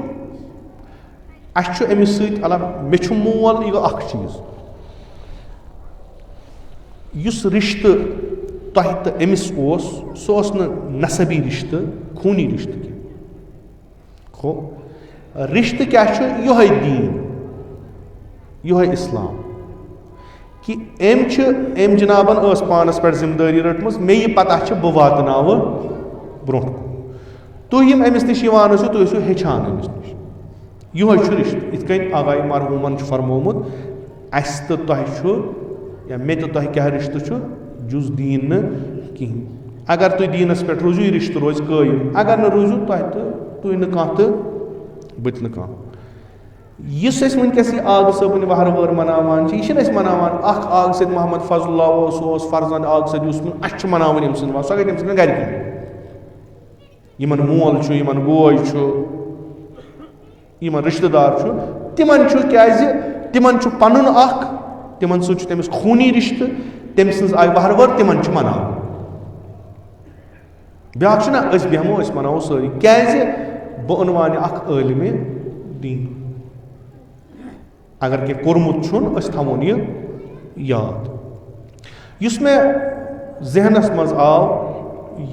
اَسہِ چھُ أمِس سۭتۍ مےٚ چھُ مول یہِ گوٚو اکھ چیٖز یُس رِشتہٕ تۄہہِ تہٕ أمِس اوس سُہ اوس نہٕ نسبی رِشتہٕ خوٗنی رِشتہٕ کینٛہہ رِشتہٕ کیٛاہ چھُ یِہوے دیٖن یِہوے اِسلام کہِ أمۍ جِنابن ٲس پانس پٮ۪ٹھ ذِمہٕ دٲری رٔٹمٕژ مےٚ یہِ پتہ چھِ بہٕ واتناوٕ برونٛٹھ کُن تُہۍ یِم أمِس نِش یِوان ٲسِو تُہۍ ٲسِو ہیٚچھان أمِس نِش یِہوے چھُ رِشتہٕ یِتھ کٔنۍ آغایہِ مرحوٗمن چھُ فرمومُت اَسہِ تہٕ تۄہہِ چھُ یا مےٚ تہٕ تۄہہِ کیٛاہ رِشتہٕ چھُ جُز دیٖن نہٕ کِہیٖنۍ اگر تُہۍ دیٖنس پٮ۪ٹھ روٗزِو یہِ رِشتہٕ روزِ قٲیِم اگر نہٕ روٗزِو تۄہہِ تہٕ تُہۍ نہٕ کانٛہہ تہٕ بہٕ تہِ نہٕ کانٛہہ یُس أسۍ وٕنکیٚس یہِ آگہٕ صٲبٕنۍ وہرٕ وٲر مناوان چھِ یہِ چھِنہٕ أسۍ مناوان اکھ آگہٕ سید محمد فضل اللہ اوس سُہ اوس فرزند آگہٕ سید یوٗسُف اَسہِ چھُ مناوٕنۍ أمۍ سٕنٛدۍ وَتھ سۄ گٔے تٔمۍ سٕنٛدٮ۪ن گرِکٮ۪ن یِمن مول چھُ یِمن بوے چھُ یِمن رِشتہٕ دار چھُ تِمن چھُ کیٛازِ تِمن چھُ پنُن اکھ تِمن سۭتۍ چھُ تٔمِس خوٗنی رِشتہٕ تٔمۍ سٕنٛز آیہِ وہرٕ وٲر تِمن چھُ مناوُن بیٛاکھ چھُنہ أسۍ بیٚہمو أسۍ مناوو سٲری کیٛازِ بہٕ اُنوانہِ اکھ عٲلمِ دیٖن اگر کینٛہہ کوٚرمُت چھُنہٕ أسۍ تھاوون یہِ یاد یُس مےٚ ذہنس منٛز آو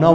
9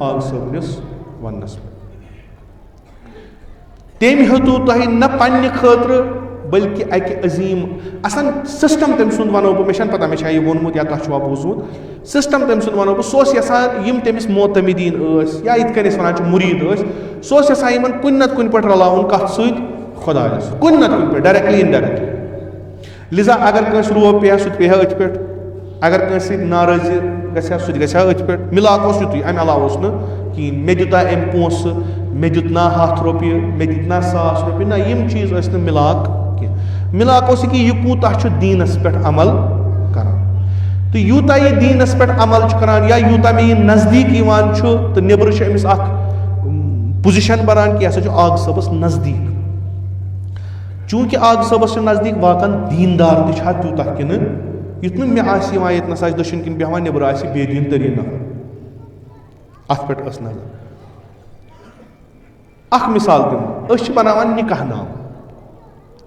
آگ صٲبنِس وَننَس پٮ۪ٹھ. تٔمۍ ہیوٚتوٗ تۄہہِ نہ پنٛنہِ خٲطرٕ بٔلکہِ اَکہِ عظیٖم آسان سِسٹَم تٔمۍ سُنٛد وَنو بہٕ, مےٚ چھَنہٕ پَتہ مےٚ چھا یہِ ووٚنمُت یا تۄہہِ چھُوا بوٗزمُت, سِسٹَم تٔمۍ سُنٛد وَنو بہٕ, سُہ اوس یَژھان یِم تٔمِس موتَمِدیٖن ٲسۍ یا یِتھ کٔنۍ أسۍ وَنان چھِ مُریٖد ٲسۍ, سُہ اوس یَژھان یِمَن کُنہِ نَتہٕ کُنہِ پٲٹھۍ رلاوُن کَتھ سۭتۍ خۄدایَس, کُنہِ نَتہٕ کُنہِ پٲٹھۍ ڈایریکٹلی اِنڈایریکٹلی. لِذا اگر کٲنٛسہِ روب پیٚیہِ ہا سُہ تہِ پیٚیہِ ہا أتھۍ پٮ۪ٹھ, اگر کٲنٛسہِ سۭتۍ نارٲضی گژھِ ہا سُہ تہِ گژھِ ہا أتھۍ پٮ۪ٹھ. مِلاک اوس یُتُے, اَمہِ علاوٕ اوس نہٕ کِہیٖنۍ. مےٚ دیُتا أمۍ پونٛسہٕ, مےٚ دیُت نا 100 رۄپیہِ, مےٚ دِتۍ نا 100 رۄپیہِ, نہ یِم چیٖز ٲسۍ نہٕ مِلاک کینٛہہ. مِلاک اوس یہِ کہِ یہِ کوٗتاہ چھُ دیٖنَس پٮ۪ٹھ عمل کران, تہٕ یوٗتاہ یہِ دیٖنَس پٮ۪ٹھ عمل چھُ کران یا یوٗتاہ مےٚ یہِ نزدیٖک یِوان چھُ تہٕ نیٚبرٕ چھُ أمِس اکھ پُزِشن بَران کہِ یہِ ہسا چھُ آگ صٲبَس نزدیٖک. چوٗنٛکہِ آگ صٲبَس چھُ نزدیٖک واتان دیٖندار تہِ چھا تیوٗتاہ کِنہٕ, یُتھ نہٕ مےٚ آسہِ یِوان ییٚتنَس آسہِ دٔچھُن کِنۍ بیٚہوان, نیٚبرٕ آسہِ بے دیٖن تٔریٖن نفر, اَتھ پٮ۪ٹھ ٲس نظر. اکھ مِثال دِمہٕ, أسۍ چھِ بَناوان نِکاح نام,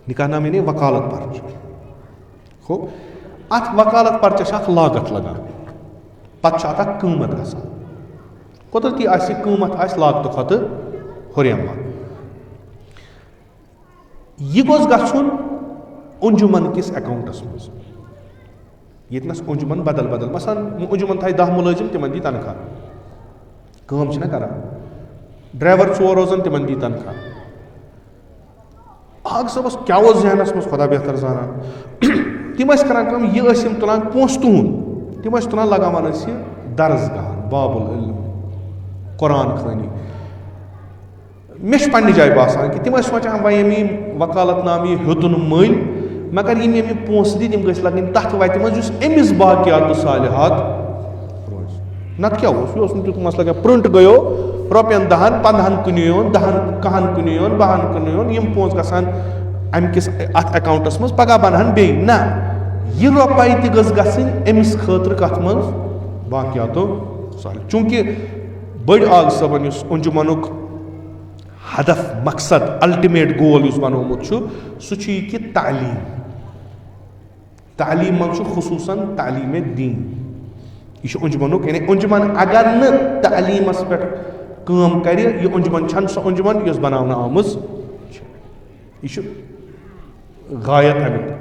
نِکاح نام یعنی وکالت پرچہِ. ہو اَتھ وکالت پرچَس چھِ اکھ لاگت لگان, پَتہٕ چھُ اَتھ اکھ قۭمَتھ گژھان. قۄدرتی آسہِ قۭمَتھ آسہِ لاگتہٕ کھۄتہٕ ہُریمات. یہِ گوٚژھ گژھُن انجُمن کِس اٮ۪کاونٹس منٛز, ییٚتنَس انجُمن بدل بدل, مثلاً انجُمن تھایہِ 10 مُلٲزِم, تِمن دی تنخواہ, کٲم چھِنہ کران. ڈرایور 4 روزن, تِمن دی تنخواہ. آگ صٲبَس کیٛاہ اوس ذہنَس منٛز خۄدا بہتر زانان, تِم ٲسۍ کران کٲم, یہِ ٲسۍ یِم تُلان پونٛسہٕ تُہُنٛد, تِم ٲسۍ تُلان لگاوان ٲسۍ یہِ درسگاہن, باب العلم, قرآن خٲنی. مےٚ چھُ پننہِ جایہِ باسان کہِ تِم ٲسۍ سونٛچان وۄنۍ ییٚمہِ یِم وکالت نامہٕ یہِ ہیوٚتُن مٔلۍ, مگر یِم ییٚمہِ پونٛسہٕ دِتۍ یِم گٔژھۍ لگٕنۍ تتھ وَتہِ منٛز یُس أمِس باقیات صالحات روزِ. نتہٕ کیٛاہ اوس, یہِ اوس نہٕ تیُتھ مسلہٕ کینٛہہ, پرنٹ گٔیو رۄپین 10 15 کُنیون 10 کہن کُنیون 12 کُنیون, یِم پونٛسہٕ گژھان امہِ کِس اتھ اٮ۪کاونٹس منٛز, پگاہ بنہن بیٚیہِ. نہ, یہِ رۄپاے تہِ گٔژھ گژھٕنۍ أمِس خٲطرٕ کتھ منٛز باقیاتو صالح. چوٗنٛکہِ بٔڑ آگ صٲبن یُس انجُمنُک ہدف مقصد الٹِمیٹ گول یُس بنومُت چھُ, سُہ چھُ یہِ کہِ تعلیٖم. تعلیٖم منٛز چھُ خصوٗصن تعلیٖمِ دیٖن, یہِ چھُ انجُمنُک, یعنی انجُمن اگر نہٕ تعلیٖمس پٮ۪ٹھ کٲم کرِ, یہِ انجُمن چھنہٕ سۄ انجُمن یۄس بناونہٕ آمٕژ چھِ. یہِ چھُ غایت امیُک.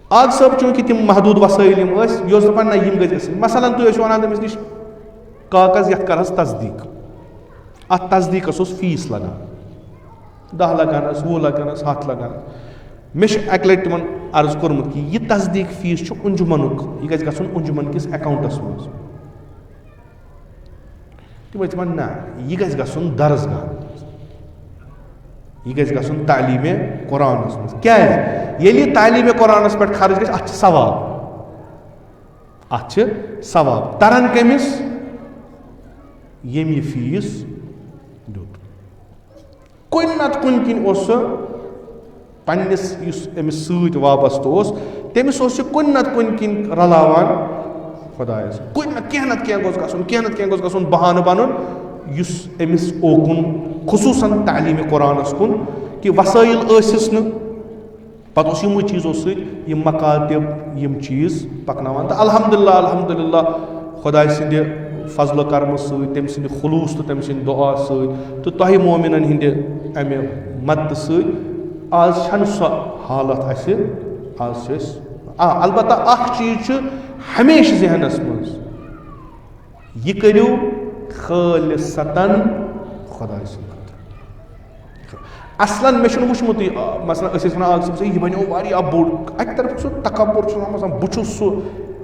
آگ صٲب چوٗنٛکہِ تِم محدوٗد وسٲیِل یِم ٲسۍ, یہِ اوس دپان نہ یِم گژھِ گژھٕنۍ. مثلاً تُہۍ ٲسِو ونان تٔمِس نِش کاغذ یتھ کرہس تصدیٖق, اتھ تصدیٖقس اوس فیٖس لگان, 10 لگانس 20 لگانس 100 لگان. مےٚ چھُ اکہِ لٹہِ تِمن عرض کوٚرمُت کہِ یہِ تصدیٖق فیٖس چھُ انجُمنُک, یہِ گژھِ گژھُن انجُمن کِس اٮ۪کاونٹس منٛز. تِم ٲسۍ دپان نہ, یہِ گژھِ گژھُن درسگاہن منٛز, یہِ گژھِ گژھُن تعلیٖمِ قرآنس منٛز. کیٛازِ, ییٚلہِ یہِ تعلیٖمِ قرآنس پٮ۪ٹھ خرٕچ گژھِ, اتھ چھِ ثواب, اتھ چھِ ثواب تران کٔمِس, ییٚمۍ یہِ فیٖس دیُت. کُنہِ نتہٕ کُنہِ کِنۍ اوس سُہ پننِس یُس أمِس سۭتۍ وابستہٕ اوس, تٔمِس اوس یہِ کُنہِ نتہٕ کُنہِ کِنۍ رلاوان خۄدایس. کُنہِ نتہٕ کینٛہہ نتہٕ کینٛہہ گوٚژھ گژھُن, کینٛہہ نتہٕ کینٛہہ گوٚژھ گژھُن, بہانہٕ بنُن یُس أمِس اوکُن خصوٗصن تعلیٖمِ قرآنس کُن, کہِ وسٲیِل ٲسِس نہٕ, پتہٕ اوس یِموٕے چیٖزو سۭتۍ یِم مکاتِب یِم چیٖز پکناوان. تہٕ الحمدُاللہ خۄداے سٕنٛدِ فضل و کرمہٕ سۭتۍ, تٔمۍ سٕنٛدِ خلوٗص تہٕ تٔمۍ سٕنٛدِ دُعا سۭتۍ تہٕ تۄہہِ مومِنن ہٕنٛدِ امہِ مدتہٕ سۭتۍ آز چھنہٕ سۄ حالت اَسہِ. آز چھِ أسۍ البتہ اکھ چیٖز چھُ ہمیشہٕ ذہنس منٛز, یہِ کٔرِو خٲلِصتن خۄداے سٕنٛدِ خٲطرٕ. اصلن مےٚ چھُنہٕ وٕچھمُتٕے, مثلاً أسۍ ٲسۍ ونان آگ صٲب یہِ بنیو واریاہ بوٚڑ, اکہِ طرفہٕ سُہ تکبُر چھُ آسان, بہٕ چھُس سُہ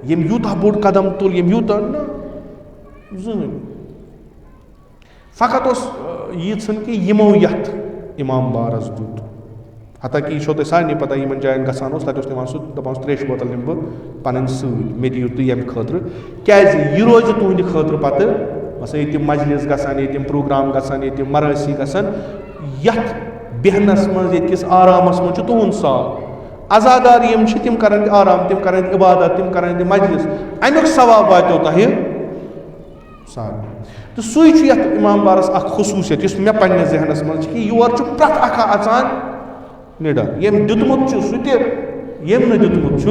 ییٚمۍ یوٗتاہ بوٚڑ قدم تُل, ییٚمۍ یوٗتاہ نہ زٕہٕنۍ. فقط اوس ییٖژھن کہِ یِمو یتھ امام بارس دیُت, حتاکہِ یہِ چھو تۄہہِ سارنٕے پتہ, یِمن جاین گژھان اوس, تتہِ اوس نِوان سُہ دپان اوس 3 بوتل نِمہٕ بہٕ پنٕنۍ سۭتۍ, مےٚ دِیِو تُہۍ ییٚمہِ خٲطرٕ. کیٛازِ, یہِ روزِ تُہنٛدِ خٲطرٕ پتہٕ, مثلاً ییٚتہِ مجلس گژھان, ییٚتہِ پروگرام گژھان, ییٚتہِ مرٲسی گژھان, یتھ بیہنس منٛز, ییٚتہِ کِس آرامس منٛز چھُ تُہُنٛد سال. عزادار یِم چھِ تِم کرن تہِ آرام, تِم کرن تہِ عبادت, تِم کرن تہِ مجلس, امیُک ثواب واتیو تۄہہِ سارنٕے. تہٕ سُے چھُ یتھ امام بارس اکھ خصوٗصیت یُس مےٚ پننِس ذہنس منٛز چھِ, کہِ یور چھُ پرٛٮ۪تھ اکھ اژان نِڈر, ییٚمۍ دیُتمُت چھُ سُہ تہِ, ییٚمۍ نہٕ دیُتمُت چھُ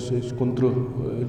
29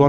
2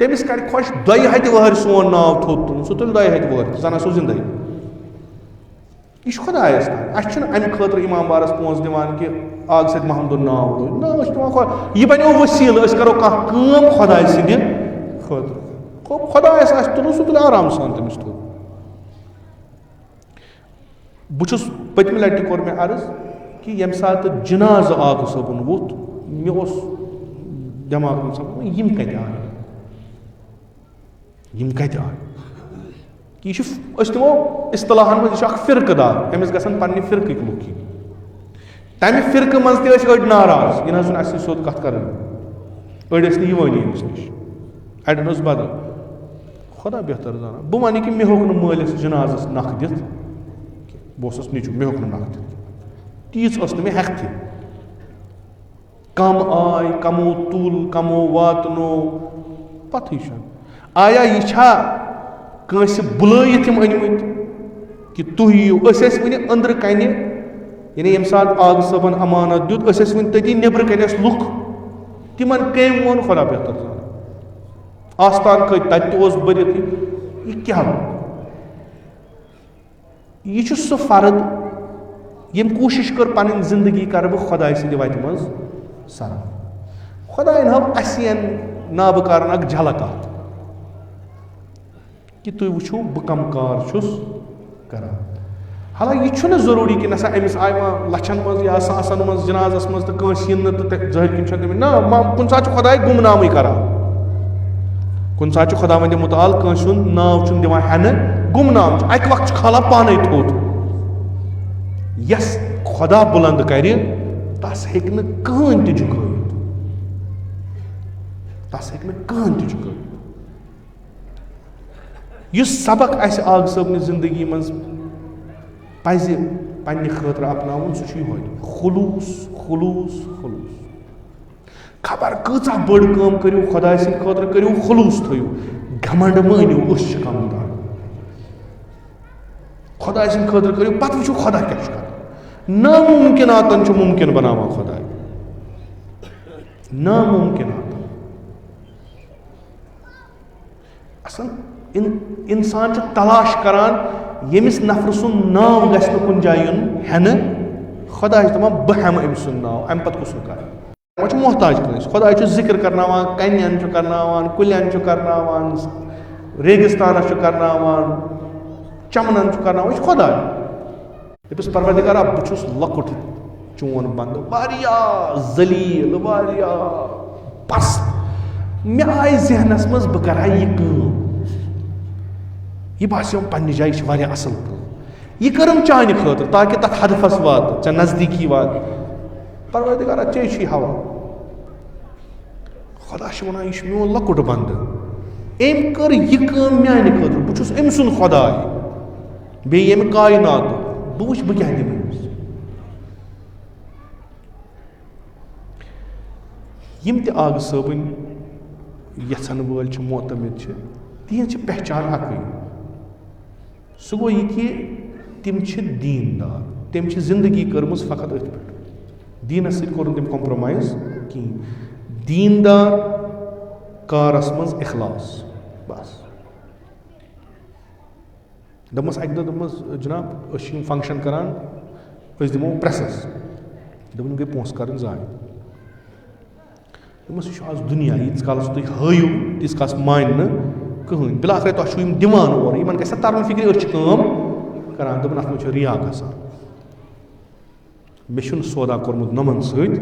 تٔمِس کَرِ خۄش 2 ہَتہِ وٕہٕرۍ سون ناو تھوٚد تُلُن سُہ تُلہِ 2 ہَتہِ وٕہٕرۍ زَن آسو زِندَے. یہِ چھُ خۄدایَس تام. اَسہِ چھُنہٕ اَمہِ خٲطرٕ اِمام بارَس پونٛسہٕ دِوان کہِ آگ سۭتۍ محمدُن ناو روزِ. نہ أسۍ چھِ دِوان یہِ بَنیو ؤسیٖلہٕ أسۍ کَرو کانٛہہ کٲم خۄداے سٕنٛدِ خٲطرٕ. خۄدایَس آسہِ تُلُن سُہ تُلہِ آرام سان تٔمِس تھوٚد. بہٕ چھُس پٔتمہِ لَٹہِ کوٚر مےٚ عرض کہِ ییٚمہِ ساتہٕ جِنازٕ آگہٕ صٲبُن ووٚتھ مےٚ اوس دٮ۪ماغَس منٛز سَپدان یِم کَتہِ آے یِم کَتہِ آے. یہِ چھُ أسۍ دِمو اِصطلاحَن منٛز یہِ چھُ اَکھ فِرقہٕ دار أمِس گژھن پنٛنہِ فِرقٕکۍ لُکھ یِنۍ. تَمہِ فِرقہٕ منٛز تہِ ٲسۍ أڑۍ ناراض یہِ نہ حظ چھُنہٕ اَسہِ سۭتۍ سیوٚد کَتھ کَرٕنۍ. أڑۍ ٲسۍ نہٕ یِوٲنی أمِس نِش اَڑٮ۪ن اوس بدل. خۄدا بہتر زانان. بہٕ وَنہٕ کہِ مےٚ ہیوٚک نہٕ مٲلِس جِنازَس نَکھ دِتھ بہٕ اوسُس نیٚچوٗ مےٚ ہیوٚک نہٕ نَکھ دِتھ تیٖژ ٲس نہٕ مےٚ ہٮ۪کتھٕے. کَم آے کَمو تُل کَمو واتنو پَتہٕے چھَنہٕ. آیا یہِ چھا کٲنٛسہِ بُلٲیِتھ یِم أنۍمٕتۍ کہِ تُہۍ یِیِو. أسۍ ٲسۍ وٕنہِ أنٛدرٕ کَنہِ یعنی ییٚمہِ ساتہٕ آگہٕ صٲبَن اَمانت دیُت أسۍ ٲسۍ وٕنہِ تٔتی نیٚبرٕ کَنہِ ٲسۍ لُکھ تِمن کٔمۍ ووٚن خۄدا بہتر زانان. آستان کھٔتۍ تَتہِ تہِ اوس بٔرِتھ یہِ کیٛاہ گوٚو. یہِ چھُ سُہ فرد ییٚمۍ کوٗشِش کٔر پَنٕنۍ زندگی کَرٕ بہٕ خۄداے سٕنٛدِ وَتہِ منٛز سَرف. خۄدایَن ہٲو اَسہِ یَن نابٕکارَن اَکھ جھلک اَتھ کہِ تُہۍ وٕچھِو بہٕ کَم کار چھُس کَران. حالانکہِ یہِ چھُنہٕ ضروٗری کہِ نسا أمِس آیہِ وۄنۍ لَچھَن منٛز یا ساسَن منٛز جِنازَس منٛز تہٕ کٲنٛسہِ یِن نہٕ تہٕ ظٲہِر کِنۍ چھُنہٕ تٔمِس نہ کُنہِ ساتہٕ چھُ خۄداے گُمنامٕے کَران. کُنہِ ساتہٕ چھُ خۄداوندِ مُتعال کٲنٛسہِ ہُنٛد ناو چھُنہٕ دِوان ہٮ۪نہٕ گُمنام چھُ اَکہِ وقتہٕ چھُ کھالان پانَے تھوٚد. یَس خۄدا بُلنٛد کَرِ تَس ہیٚکہِ نہٕ کٕہٕنۍ تہِ جُکٲیِتھ تَس ہیٚکہِ نہٕ کٕہٕنۍ تہِ جُکٲیِتھ. یُس سبق اَسہِ آگہٕ صٲبنہِ زندگی منٛز پَزِ پنٛنہِ خٲطرٕ اَپناوُن سُہ چھُ یِہوٚے خلوٗص خلوٗص خلوٗص. خبر کۭژاہ بٔڑ کٲم کٔرِو خۄداے سٕنٛدِ خٲطرٕ کٔرِو خلوٗص تھٲیِو. گھمنٛڈ مہٕ أنِو أسۍ چھِ کَم دار. خۄداے سٕنٛدِ خٲطرٕ کٔرِو پَتہٕ وٕچھِو خۄدا کیٛاہ چھُ کَران. نامُمکِناتَن چھُ مُمکِن بَناوان خۄداے نامُمکِناتَن. اَصٕل اِنسان چھُ تلاش کَران ییٚمِس نفرٕ سُنٛد ناو گژھِ نہٕ کُنہِ جایہِ یُن ہٮ۪نہٕ. خۄداے چھُ دَپان بہٕ ہٮ۪مہٕ أمۍ سُنٛد ناو اَمہِ پَتہٕ کُس نہٕ کَرِ. وۄنۍ چھُ محتاج کٲنٛسہِ. خۄداے چھُ ذِکر کَرناوان کَنٮ۪ن چھُ کَرناوان کُلٮ۪ن چھُ کَرناوان ریگِستانَس چھُ کَرناوان چَمنَن چھُ کَرناوان یہِ چھُ خۄداے. دٔپِس پروردِگارا بہٕ چھُس لۄکُٹ چون بنٛدٕ واریاہ ذلیٖل واریاہ پَست. مےٚ آیہِ ذہنَس منٛز بہٕ کَرٕ ہا یہِ کٲم. یہِ باسیٚو پنٛنہِ جایہِ چھِ واریاہ اَصٕل کٲم. یہِ کٔرٕم چانہِ خٲطرٕ تاکہِ تَتھ ہدفَس واتہٕ ژےٚ نزدیٖکی واتہِ. پروردِگارا ژے چھُے ہوا. خۄدا چھُ وَنان یہِ چھُ میون لۄکُٹ بنٛدٕ. أمۍ کٔر یہِ کٲم میانہِ خٲطرٕ. بہٕ چھُس أمۍ سُنٛد خۄداے بیٚیہِ ییٚمہِ کایناتُک. بہٕ وٕچھِ بہٕ کیٛاہ دِمہٕ أمِس. یِم تہِ آگہٕ صٲبٕنۍ یَژھن وٲلۍ چھِ معتمد چھِ تِہنٛز چھِ پہچان اَکٕے. سُہ گوٚو یہِ کہِ تِم چھِ دیٖندار. تٔمۍ چھِ زندگی کٔرمٕژ فقط أتھۍ پٮ۪ٹھ. دیٖنَس سۭتۍ کوٚر نہٕ تٔمۍ کَمپرٛومایز کِہیٖنۍ. دیٖندار کارَس منٛز اِخلاص بَس. دوٚپمَس اَکہِ دۄہ دوٚپمَس جِناب أسۍ چھِ یِم فنٛگشَن کَران أسۍ دِمو پرٛٮ۪سَس. دوٚپُن گٔے پونٛسہٕ کَرٕنۍ ضایع. دوٚپمَس یہِ چھُ آز دُنیا ییٖتِس کالَس تُہۍ ہٲیِو تیٖتِس کالَس مانہِ نہٕ کٕہٕنۍ. بِلاخرے تۄہہِ چھُو یِم دِوان اورٕ یِمَن گژھِ ہا تَرُن فِکرِ أسۍ چھِ کٲم کَران. دوٚپُن اَتھ منٛز چھُ رِیا گژھان. مےٚ چھُنہٕ سودا کوٚرمُت نۄمَن سۭتۍ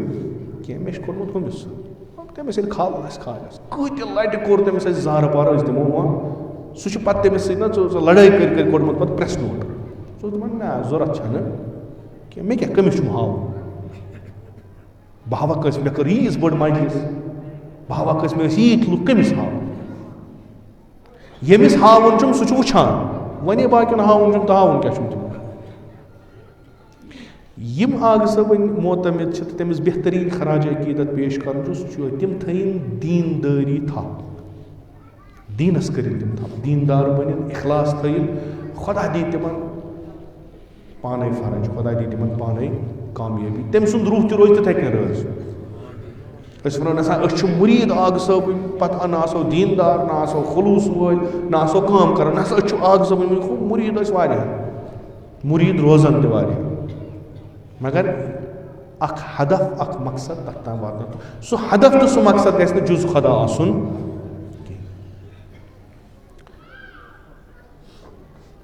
کینٛہہ مےٚ چھُ کوٚرمُت ہُمِس سۭتۍ. تٔمِس ییٚلہِ کھالُن آسہِ کھالٮ۪س. کۭتہِ لَٹہِ کوٚر تٔمِس اَسہِ زارٕ پارٕ أسۍ دِمو وۄنۍ. سُہ چھُ پَتہٕ تٔمِس سۭتۍ نہ ژٕ لَڑٲے کٔرۍ کٔرۍ کوٚڑمُت پَتہٕ پرٛٮ۪س نوٹ. سُہ اوس دَپان نہ ضوٚرَتھ چھَنہٕ کینٛہہ مےٚ کیٛاہ کٔمِس چھُم ہاوُن. بہٕ ہاوَکھ کٲنٛسہِ مےٚ کٔر ییٖژ بٔڑ مجلِس بہٕ ہاوَکھ کٲنٛسہِ مےٚ ٲسۍ ییٖتۍ لُکھ کٔمِس ہاوُن. ییٚمِس ہاوُن چھُم سُہ چھُ وٕچھان. وۄنۍ باقیَن ہاوُن چھُم تہٕ ہاوُن کیٛاہ چھُم تِمن. یِم آگہٕ صٲبٕنۍ معتمد چھِ تہٕ تٔمِس بہتریٖن خراج عقیٖدت پیش کَرُن چھُ سُہ چھُ تِم تھٲیِن دیٖندٲری تھَپھ. دیٖنَس کٔرِنۍ تِم تھَپھ. دیٖندار بٔنِنۍ اِخلاص تھٲیِن. خۄدا دی تِمن پانَے فرج. خۄدا دی تِمن پانَے کامیٲبی. تٔمۍ سُنٛد روح تہِ روزِ تِتھَے کٔنۍ رٲضۍ. أسۍ وَنو نسا أسۍ چھِ مُریٖد آغا صٲبٕنۍ پَتہٕ نہ آسو دیٖندار نہ آسو خلوٗص وٲلۍ نہ آسو کٲم کَران نسا أسۍ چھِ آغا صٲبٕنۍ مُریٖد ٲسۍ واریاہ مُریٖد روزان تہِ واریاہ مگر اکھ ہدف اکھ مقصد تَتھ تام واتناو سُہ ہدف تہٕ سُہ مقصد گژھِ نہٕ جُز خۄدا آسُن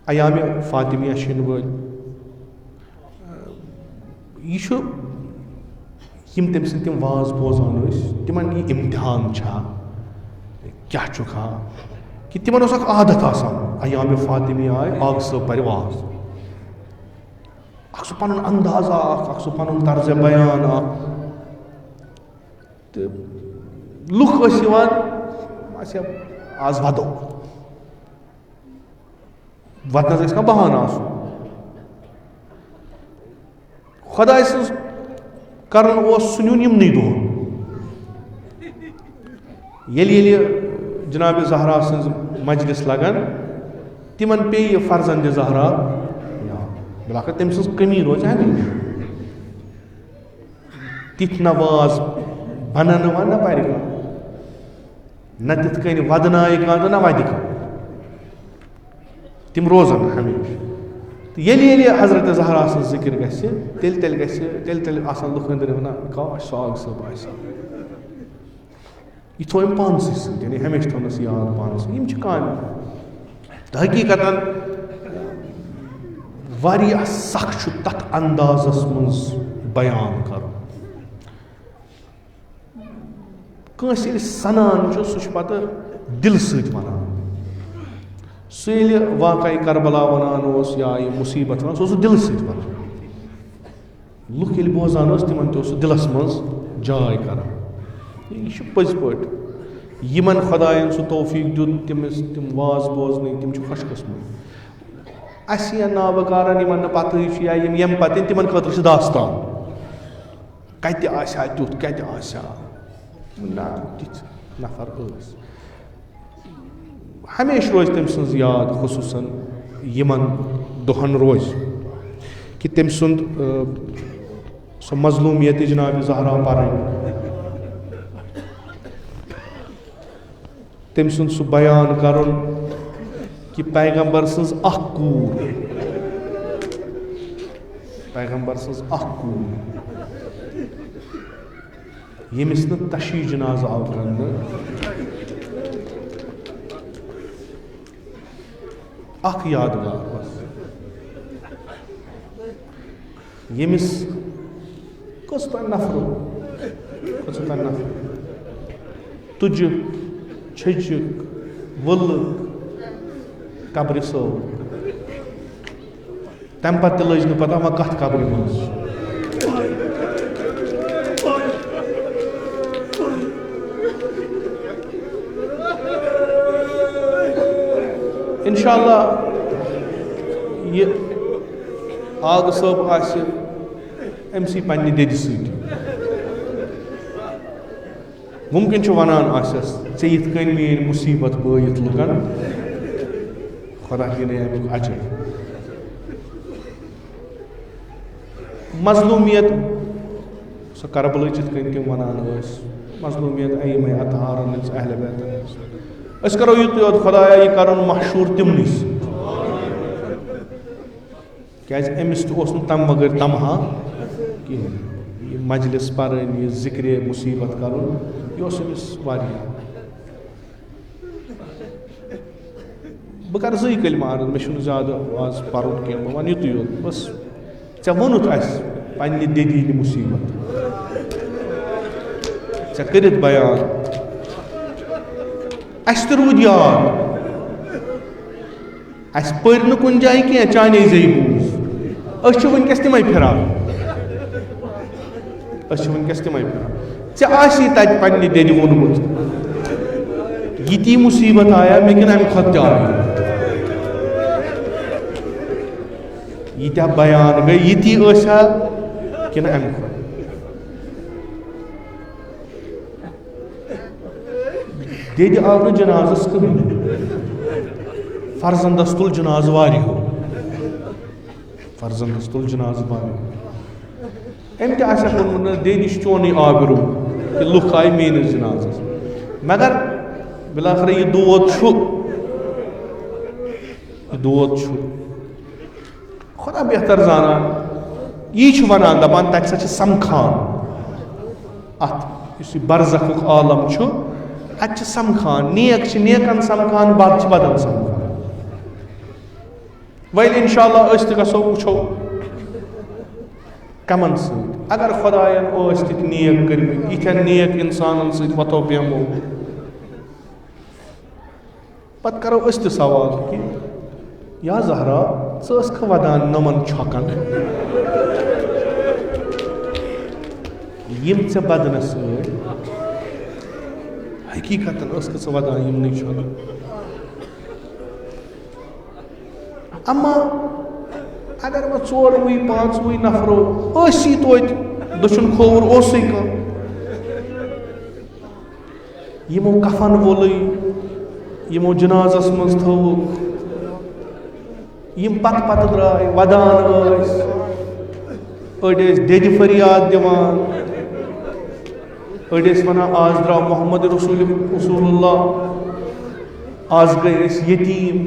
ایامِ فاطمیہ چھِ یِنہٕ وٲلۍ یہِ چھُ یِم تٔمۍ سٕنٛدۍ تِم واز بوزان ٲسۍ تِمن یہِ اِمتحان چھا کیٛاہ چھُکھ ہا کہِ تِمن اوس اکھ عادت آسان ایامِ فاطمیہ آیہِ آغا صٲب پَرِ واز اکھ سُہ پَنُن اندازا اکھ سُہ پَنُن طرزِ بیان اکھ تہٕ لُکھ ٲسۍ یِوان آسہِ آز وَدو وَتنَس گژھِ کانٛہہ بہانہٕ آسُن خۄداے سٕنٛز کَرُن اوس سُہ نیُن یِمنٕے دۄہن ییٚلہِ جِنابِ زہرا سٕنٛز مجلِس لگان تِمن پیٚیہِ یہِ فرزندِ زہرا بِلاخر تٔمۍ سٕنٛز کٔمی روزِ ہمیشہِ تِتھۍ نہ واز بنن وۄنۍ نہ پَرِ کانٛہہ نہ تِتھ کٔنۍ وَدنایہِ کانٛہہ تہٕ نہ وَدِ کانٛہہ تِم روزن ہمیشہِ تہٕ ییٚلہِ حضرت زہرا سٕنٛز ذِکِر گژھِ تیٚلہِ آسان لُکھ أنٛدرٕ وَنان کاش سُہ آغا صٲب آسہِ یہِ تھوٚو أمۍ پانسٕے سۭتۍ یعنی ہمیشہِ تھوٚونَس یاد پانَس سۭتۍ یِم چھِ کامہِ تہٕ حقیٖقتاً واریاہ سخ چھُ تَتھ اندازَس منٛز بیان کَرُن کٲنٛسہِ ییٚلہِ سَنان چھُ سُہ چھُ پَتہٕ دِلہٕ سۭتۍ وَنان سُہ ییٚلہِ واقعہ کربلا وَنان اوس یا یہِ مُصیٖبت وَنان سُہ اوس سُہ دِلہٕ سۭتۍ وَنان لُکھ ییٚلہِ بوزان ٲسۍ تِمن تہِ اوس سُہ دِلس منٛز جاے کران یہِ چھُ پٔزۍ پٲٹھۍ یِمن خۄدایَن سُہ توفیٖق دیُت تٔمِس تِم واز بوزنٕکۍ تِم چھِ خۄش قٕسمٕتۍ اَسہِ یا نابٕکارن یِمن نہٕ پَتہٕے چھِ یا یِم ییٚمہِ پَتہٕ یِن تِمن خٲطرٕ چھِ داستان کَتہِ آسہِ ہا تیُتھ کَتہِ آسہِ ہا نہ تِتھۍ نفر ٲسۍ ہمیشہِ روزِ تٔمۍ سٕنٛز یاد خصوٗصاً یِمن دۄہن روزِ کہِ تٔمۍ سُنٛد سۄ مظلوٗمیت جِنابِ زہرا پَرٕنۍ تٔمۍ سُنٛد سُہ بیان کَرُن کہِ پیغمبر سٕنٛز اکھ کوٗر ییٚمِس نہٕ تشیٖح جنازٕ آو کرنہٕ اکھ یادگار بس ییٚمِس کٔژتانۍ نفرو تُجہِ چھٔچہِ ؤلہٕ قبرِ صٲب تَمہِ پتہٕ تہِ لٔج نہٕ پتہ وۄنۍ کتھ قبرِ منٛز اِنشاء اللہ یہِ آغا صٲب آسہِ أمسٕے پننہِ دٮ۪دِ سۭتۍ مُمکِن چھُ وَنان آسٮ۪س ژےٚ یِتھ کٔنۍ میٛٲنۍ مُصیٖبت بٲیِتھ لُکن خۄدا دِیٖنَے اَمیُک اجر مظلوٗمیت سۄ کربلٕچ یِتھ کٔنۍ تِم وَنان ٲسۍ مظلوٗمیت اَیِمَے اطہارن ہٕنٛز اہلِ بیتن ہٕنٛز أسۍ کرو یُتُے یوت خۄدایا یہِ کَرُن مشہوٗر تِمنٕے سۭتۍ کیٛازِ أمِس تہِ اوس نہٕ تَمہِ بغٲر تمہا کِہیٖنۍ یہِ مجلِس پَرٕنۍ یہِ ذِکرِ مُصیٖبت کَرُن یہِ اوس أمِس واریاہ بہٕ کَرٕ زٕے کلمہٕ عرض مےٚ چھُنہٕ زیادٕ آز پَرُن کینٛہہ بہٕ وَنہٕ یُتُے یوت بس ژےٚ ووٚنُتھ اَسہِ پننہِ دٮ۪دِ ہِنٛدِ مُصیٖبت ژےٚ کٔرِتھ بیان اَسہِ تہِ روٗد یاد اَسہِ پٔرۍ نہٕ کُنہِ جایہِ کینٛہہ چانے ذٔریعہِ بوٗز أسۍ چھِ وٕنکٮ۪س تِمے پھِران ژےٚ آسی تَتہِ پننہِ دٮ۪دِ ووٚنمُت یِتی مُصیٖبت آیا مےٚ کِنہٕ اَمہِ کھۄتہٕ تہِ آیہِ ییٖتیٛاہ بیان گٔے یِتی ٲسۍ ہا کِنہٕ اَمہِ کھۄتہٕ دٮ۪دِ آو نہٕ جنازس کٕہٕنۍ فرزندس تُل جنازٕ واریاہو أمۍ تہِ آسہِ ہا ووٚنمُت نہ دٮ۪دِ چھُ چونُے آبرو کہ لُکھ آیہِ میٲنِس جنازس مگر بِلاخر یہِ دود چھُ خۄدا بہتر زانان یی چھُ وَنان دَپان تَتہِ سا چھِ سَمکھان اَتھ یُس یہِ برزخُک عالم چھُ اَتہِ چھِ سَمکھان نیک چھِ نیکن سَمکھان بد چھِ بدن سَمکھان وۄنۍ اِنشاءاللہ أسۍ تہِ گژھو وٕچھو کَمن سۭتۍ اگر خۄداین ٲسۍ تِتھۍ نیک کٔرمٕتۍ یِتھٮ۪ن نیک اِنسانن سۭتۍ وۄتھو بیٚہمو پتہٕ کرو أسۍ تہِ سوال کہِ یا زہرا ژٕ ٲسکھٕ وَدان نۄمن چھۄکن یِم ژےٚ بدنس سۭتۍ حقیٖقتن ٲسکھٕ ژٕ وَدان یِمنٕے چھۄکن اما اگر وۄنۍ ژوروٕے پانٛژوٕے نفرو ٲسی توتہِ دٔچھُن کھووُر اوسُے کانٛہہ یِمو کفن وولٕے یِمو جنازس منٛز تھٲوُکھ یِم پتہٕ درٛاے ودان ٲسۍ أڑۍ ٲسۍ دٮ۪دِ فریاد دِوان أڑۍ ٲسۍ وَنان آز درٛاو محمد رسول اللہ آز گٔے أسۍ یتیٖم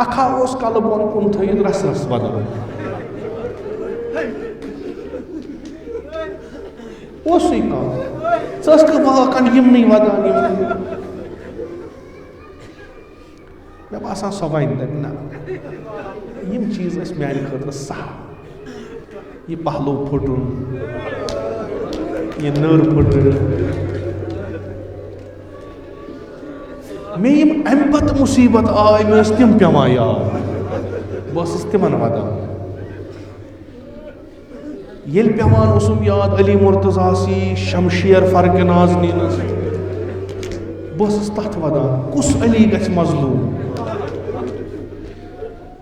اکھا اوس کلہٕ بۄن کُن تھٲیِتھ رس رس ودان اوسُے کانٛہہ ژٕ ٲسکھٕ واقعن یِمنٕے ودان مےٚ باسان سۄ وَنہِ دَپہِ نہ یِم چیٖز ٲسۍ میانہِ خٲطرٕ سہل یہِ پہلو پھُٹُن یہِ نٔر پھُٹٕن مےٚ یِم اَمہِ پتہٕ مُصیٖبت آے مےٚ ٲسۍ تِم پٮ۪وان یاد بہٕ ٲسٕس تِمن ودان ییٚلہِ پٮ۪وان اوسُم یاد علی مرتضیٰ سی شمشیر فرقِ نازنیٖنس بہٕ ٲسٕس تتھ ودان کُس علی گژھِ مظلوٗم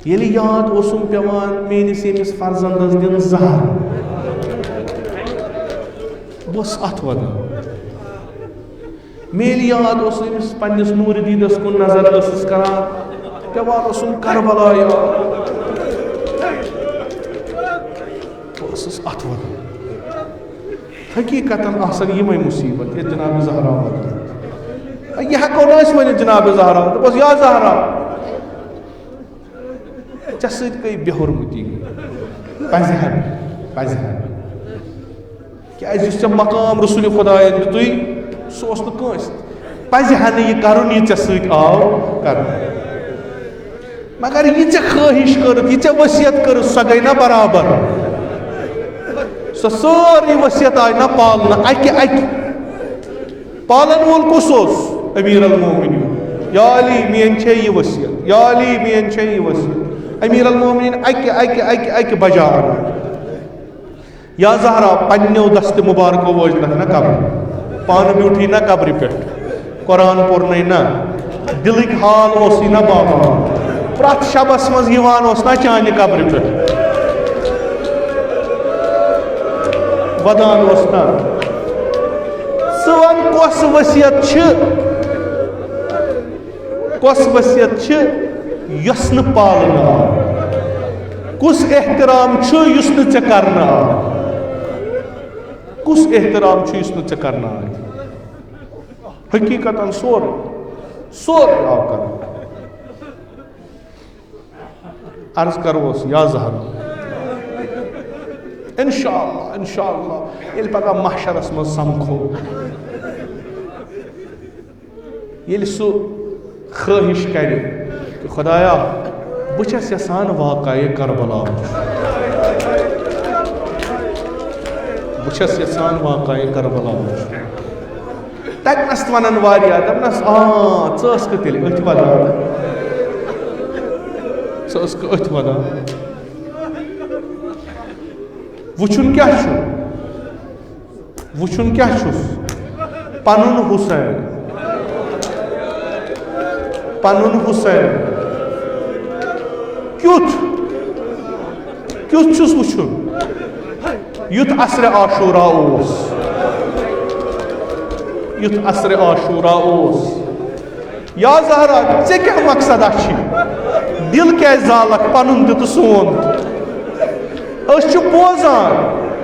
ییٚلہِ یاد اوسُم پٮ۪وان میٲنِس ییٚمِس فرزنٛدس دِنہٕ زہر بہٕ اوسُس اتھ ودان میلہِ یاد اوس أمِس پننِس نوٗرِ دیٖدس کُن نظر ٲسٕس کران پٮ۪وان اوسُم کربلا یاد بہٕ اوسُس اتھ ودان حقیٖقتن آسان یِمے مُصیٖبت ییٚتہِ جناب زہرا ودان یہِ ہٮ۪کو نہٕ أسۍ ؤنِتھ جناب زہرا دوٚپُس یا زہرا ژےٚ سۭتۍ گٔے بےٚحُرمٔتی پزِ ہا کیٛازِ یُس ژےٚ مقام رسول خۄداین دِتُے سُہ اوس نہٕ کٲنٛسہِ پزِ ہا نہٕ یہِ کرُن یہِ ژےٚ سۭتۍ آو کرنہٕ مگر یہِ ژےٚ خٲہِش کٔرٕتھ یہِ ژےٚ ؤصیت کٔرٕتھ سۄ گٔے نہ برابر سۄ سٲرٕے ؤصیت آیہِ نہ پالنہٕ اکہِ پالن وول کُس اوس امیٖر المومنیٖن یا علی میٲنۍ چھے یہِ ؤصیت یا علی میٲنۍ چھے یہِ ؤصیت امیٖر المومنیٖن اکہِ بجا انان یا زہرا پننیو دستہِ مُبارکو وٲجنکھ نہ قبر پانہٕ بیوٗٹھٕے نہ قبرِ پٮ۪ٹھ قرآن پوٚرنَے نہ دِلٕکۍ حال اوسُے نہ باپان پرٛٮ۪تھ شبس منٛز یِوان اوس نہ چانہِ قبرِ پٮ۪ٹھ ودان اوس نہ ژٕ وَن کۄس ؤصیت چھِ یۄس نہٕ پالنہٕ آو کُس احترام چھُ یُس نہٕ ژےٚ کرنہٕ آو کُس احترام چھُ یُس نہٕ ژےٚ کرنہٕ آے حقیٖقتن سورُے آو کرنہٕ عرض کروس یا زہرا انشاء اللہ ییٚلہِ پگاہ محشرس منٛز سمکھو ییٚلہِ سُہ خٲہِش کرِ کہِ خۄدایا بہٕ چھَس یژھان واقعے کربلا تَتِنس وَنان واریاہ دَپنَس ژٕ ٲسکھٕ تیٚلہِ أتھۍ ودان وٕچھُن کیٛاہ چھُس پنُن حُسین کیُتھ چھُس وٕچھُن یُتھ عصرِ عاشوٗرا اوس یا زہرا ژےٚ کیٛاہ مقصدا چھِ دِل کیٛازِ زالکھ پنُن تہِ تہٕ سون تہِ أسۍ چھِ بوزان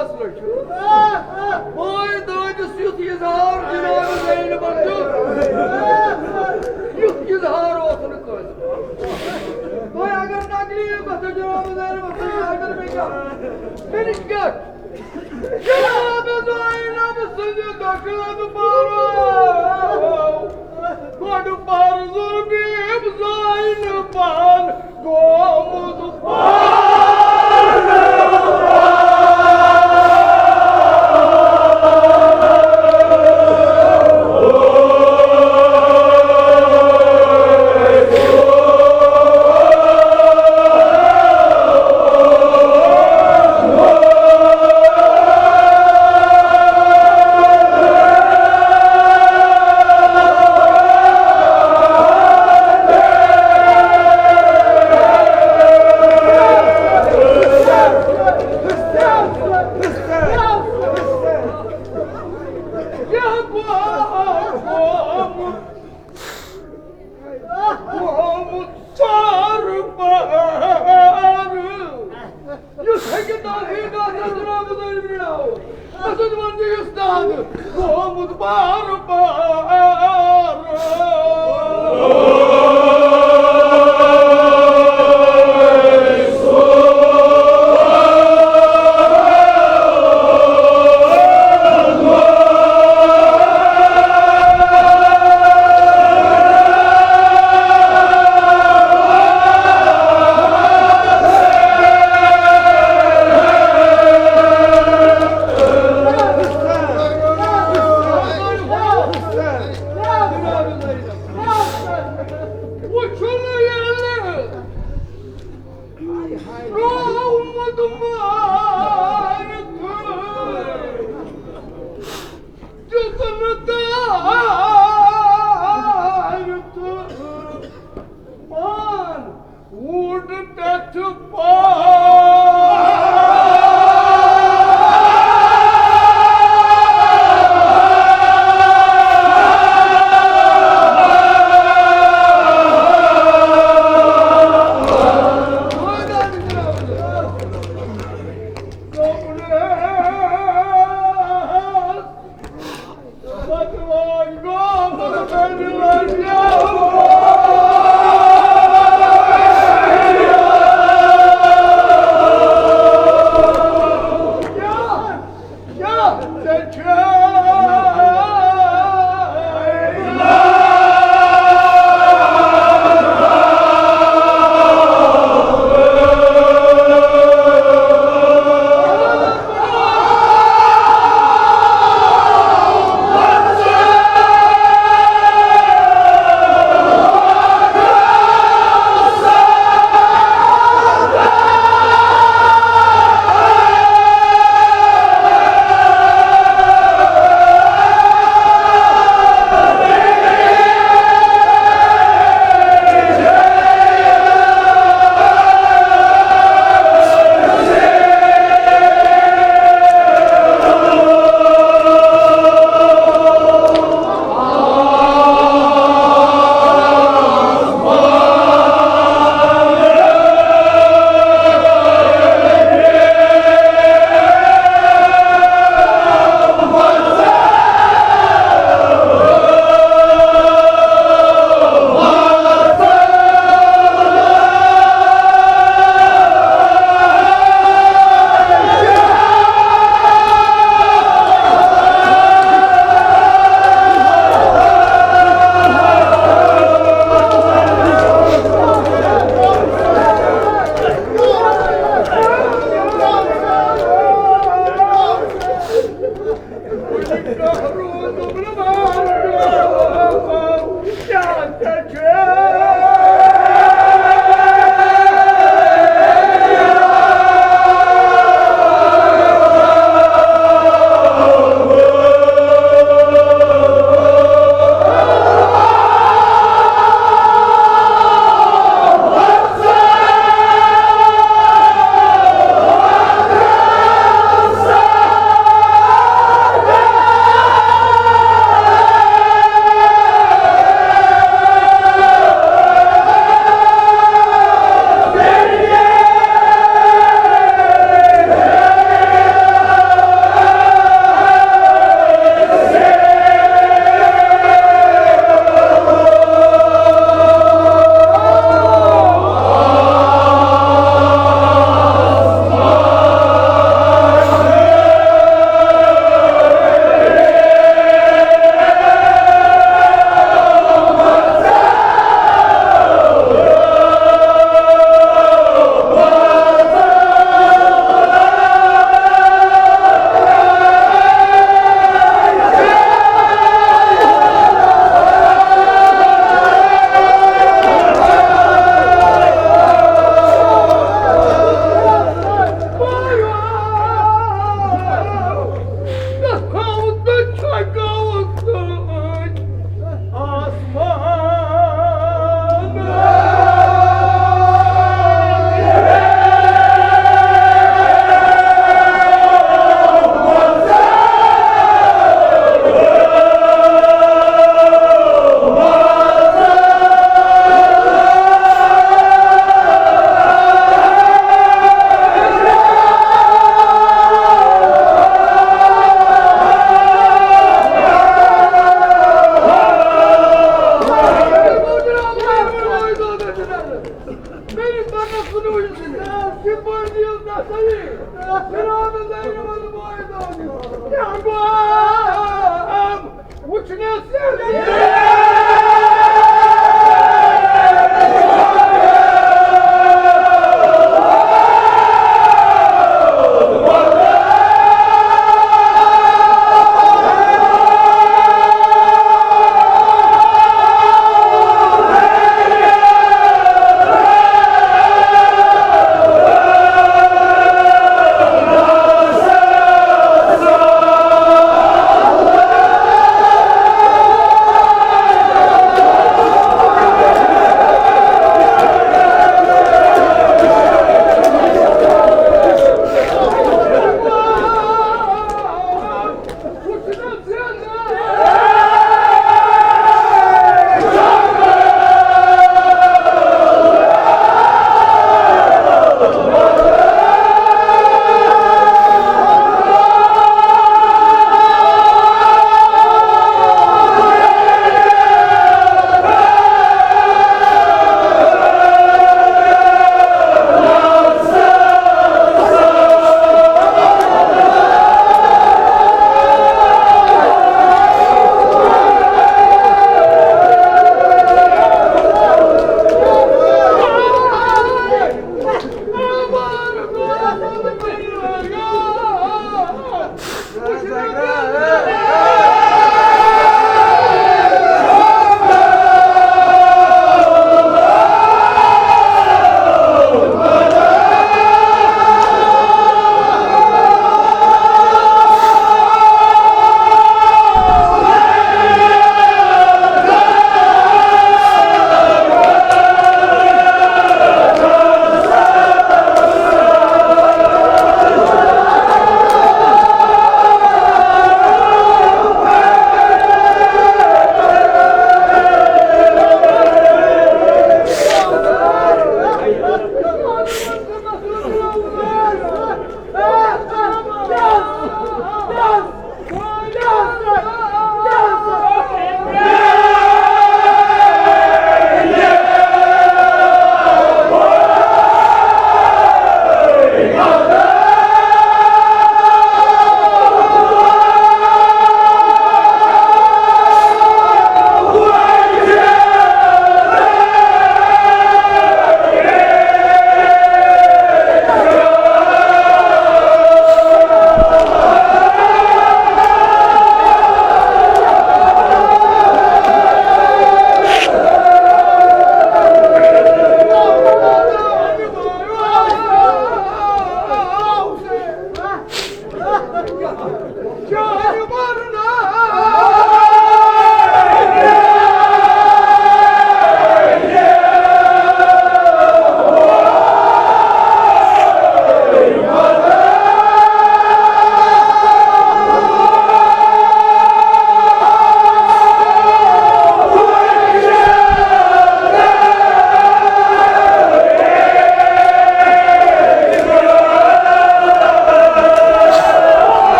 مسئلہ ماے دادس یُتھ اظہار جناب زینب یُتھ اظہار اوس نہٕ کٲنٛسہِ تۄہہِ اگر تکلیٖف گژھِ جناب زینب اگر مےٚ کیٛاہ مےٚ نِش کیٛاہ جناب زینب سٕنٛدِ دکان گۄڈٕ پَر ظُلمیٖم زینبن گوٚمُت جناب زین والمائدانی نعم وچنے سے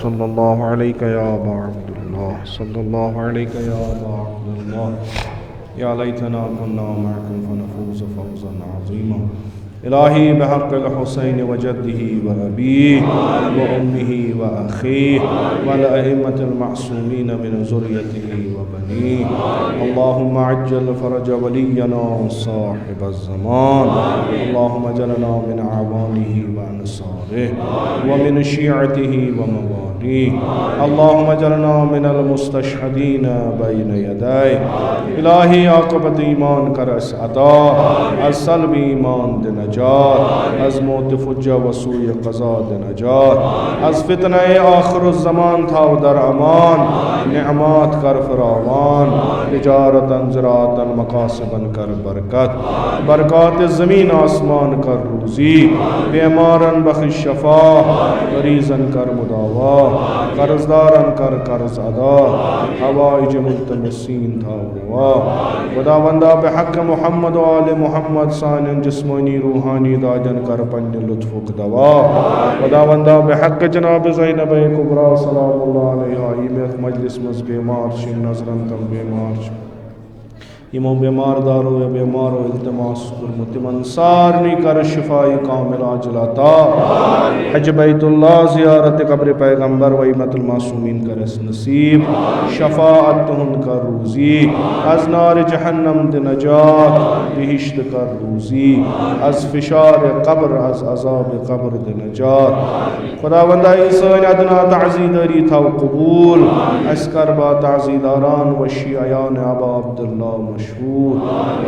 صلی اللہ علیک یا ابا عبداللہ صلی اللہ علیک یا ابا عبداللہ یا لیتنا کنا معکم فنفوز فوزا عظیما الہی بحق الحسین وجدہ وابیہ وامہ واخیہ والائمة المعصومین من ذریتہ وبنیہ اللہم عجل فرج ولینا صاحب الزمان اللہم اجعلنا من اعوانہ وانصارہ ومن شیعتہ وموالیہ اللہم اجعلنا من المستشہدین بین یدیہ الہی عاقبت ایمان کرس عطا از سلب ایمان دے نجات از موت فجہ وسوء قضا دے نجات از فتنہ آخر الزمان تھا در امان نعمات کر فراوان تجارتا زراعتا مقاصبا کر برکت برکات زمین آسمان کر روزی بیمارا بخش شفا مریضا کر مداوا قرضدارا کر قرض ادا حوائج ملتمسین تھا روا خداوندہ بحق محمد و آل محمد سان جسمانی روحانی داجن کر پنج لطفک دوا خداوندہ بحق جناب زینب کبریٰ سلام اللہ علیہ ایمیت مجلس مز بیمار شن نظرن تم بیمار شن یمو بیمار دارو یا بیمارو التماس کرمتمن سارنی کر شفائی کامل عاجل عطا حج بیت اللہ زیارت قبر پیغمبر و ایمت المعصومین کر اس نصیب شفاعت ہن کر روزی از نار جہنم دے نجات بہشت کر روزی از فشار قبر از عذاب قبر دے نجات خداوندہ انسان ادنا تعزیداری تھا قبول اسکر با تعزیداران و شیعیان ابا عبداللہ مشہور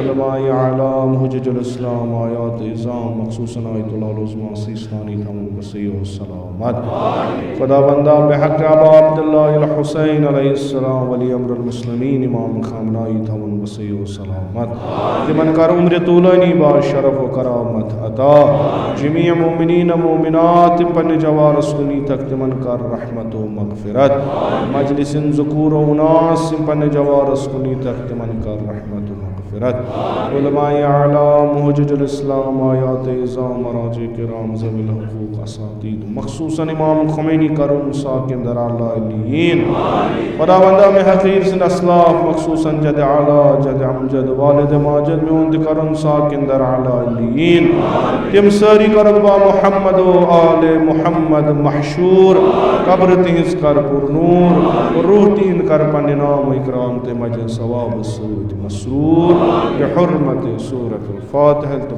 علماء اعلام حجج الاسلام آیات اعظام مخصوصاً آیت اللہ العظمہ سیستانی تھم بسیع و سلامت خداوندہ بحق ابا عبداللہ الحسین علیہ السلام ولی امر المسلمین امام خامنائی تھم بسیع و سلامت لمن کر عمر طولانی با شرف و کرامت عطا جمیع مومنین مومنات پن جوار سنی تک لمن کر رحمت و مغفرت مجلس ذکور و اناس پن جوار سنی تک لمن کر رحمت و مغفرت علماء اعلام حجج الاسلام آیات اعظام مراجع کرام ذوی الحقوق اساتید مخصوصاً امام خمینی کرم ساکن در اعلی علیین خداوندہ میں حقیر سن اسلاف مخصوصاً جد اعلی جد امجد والد ماجد میں اند کرم ساکن در اعلی علیین تم ساری کرم با محمد و آل محمد محشور قبر تیز کر پر نور روح تین کر پن نام و اکرام تے مجل ثواب السود مسرور بحرمت سورة الفاتحة.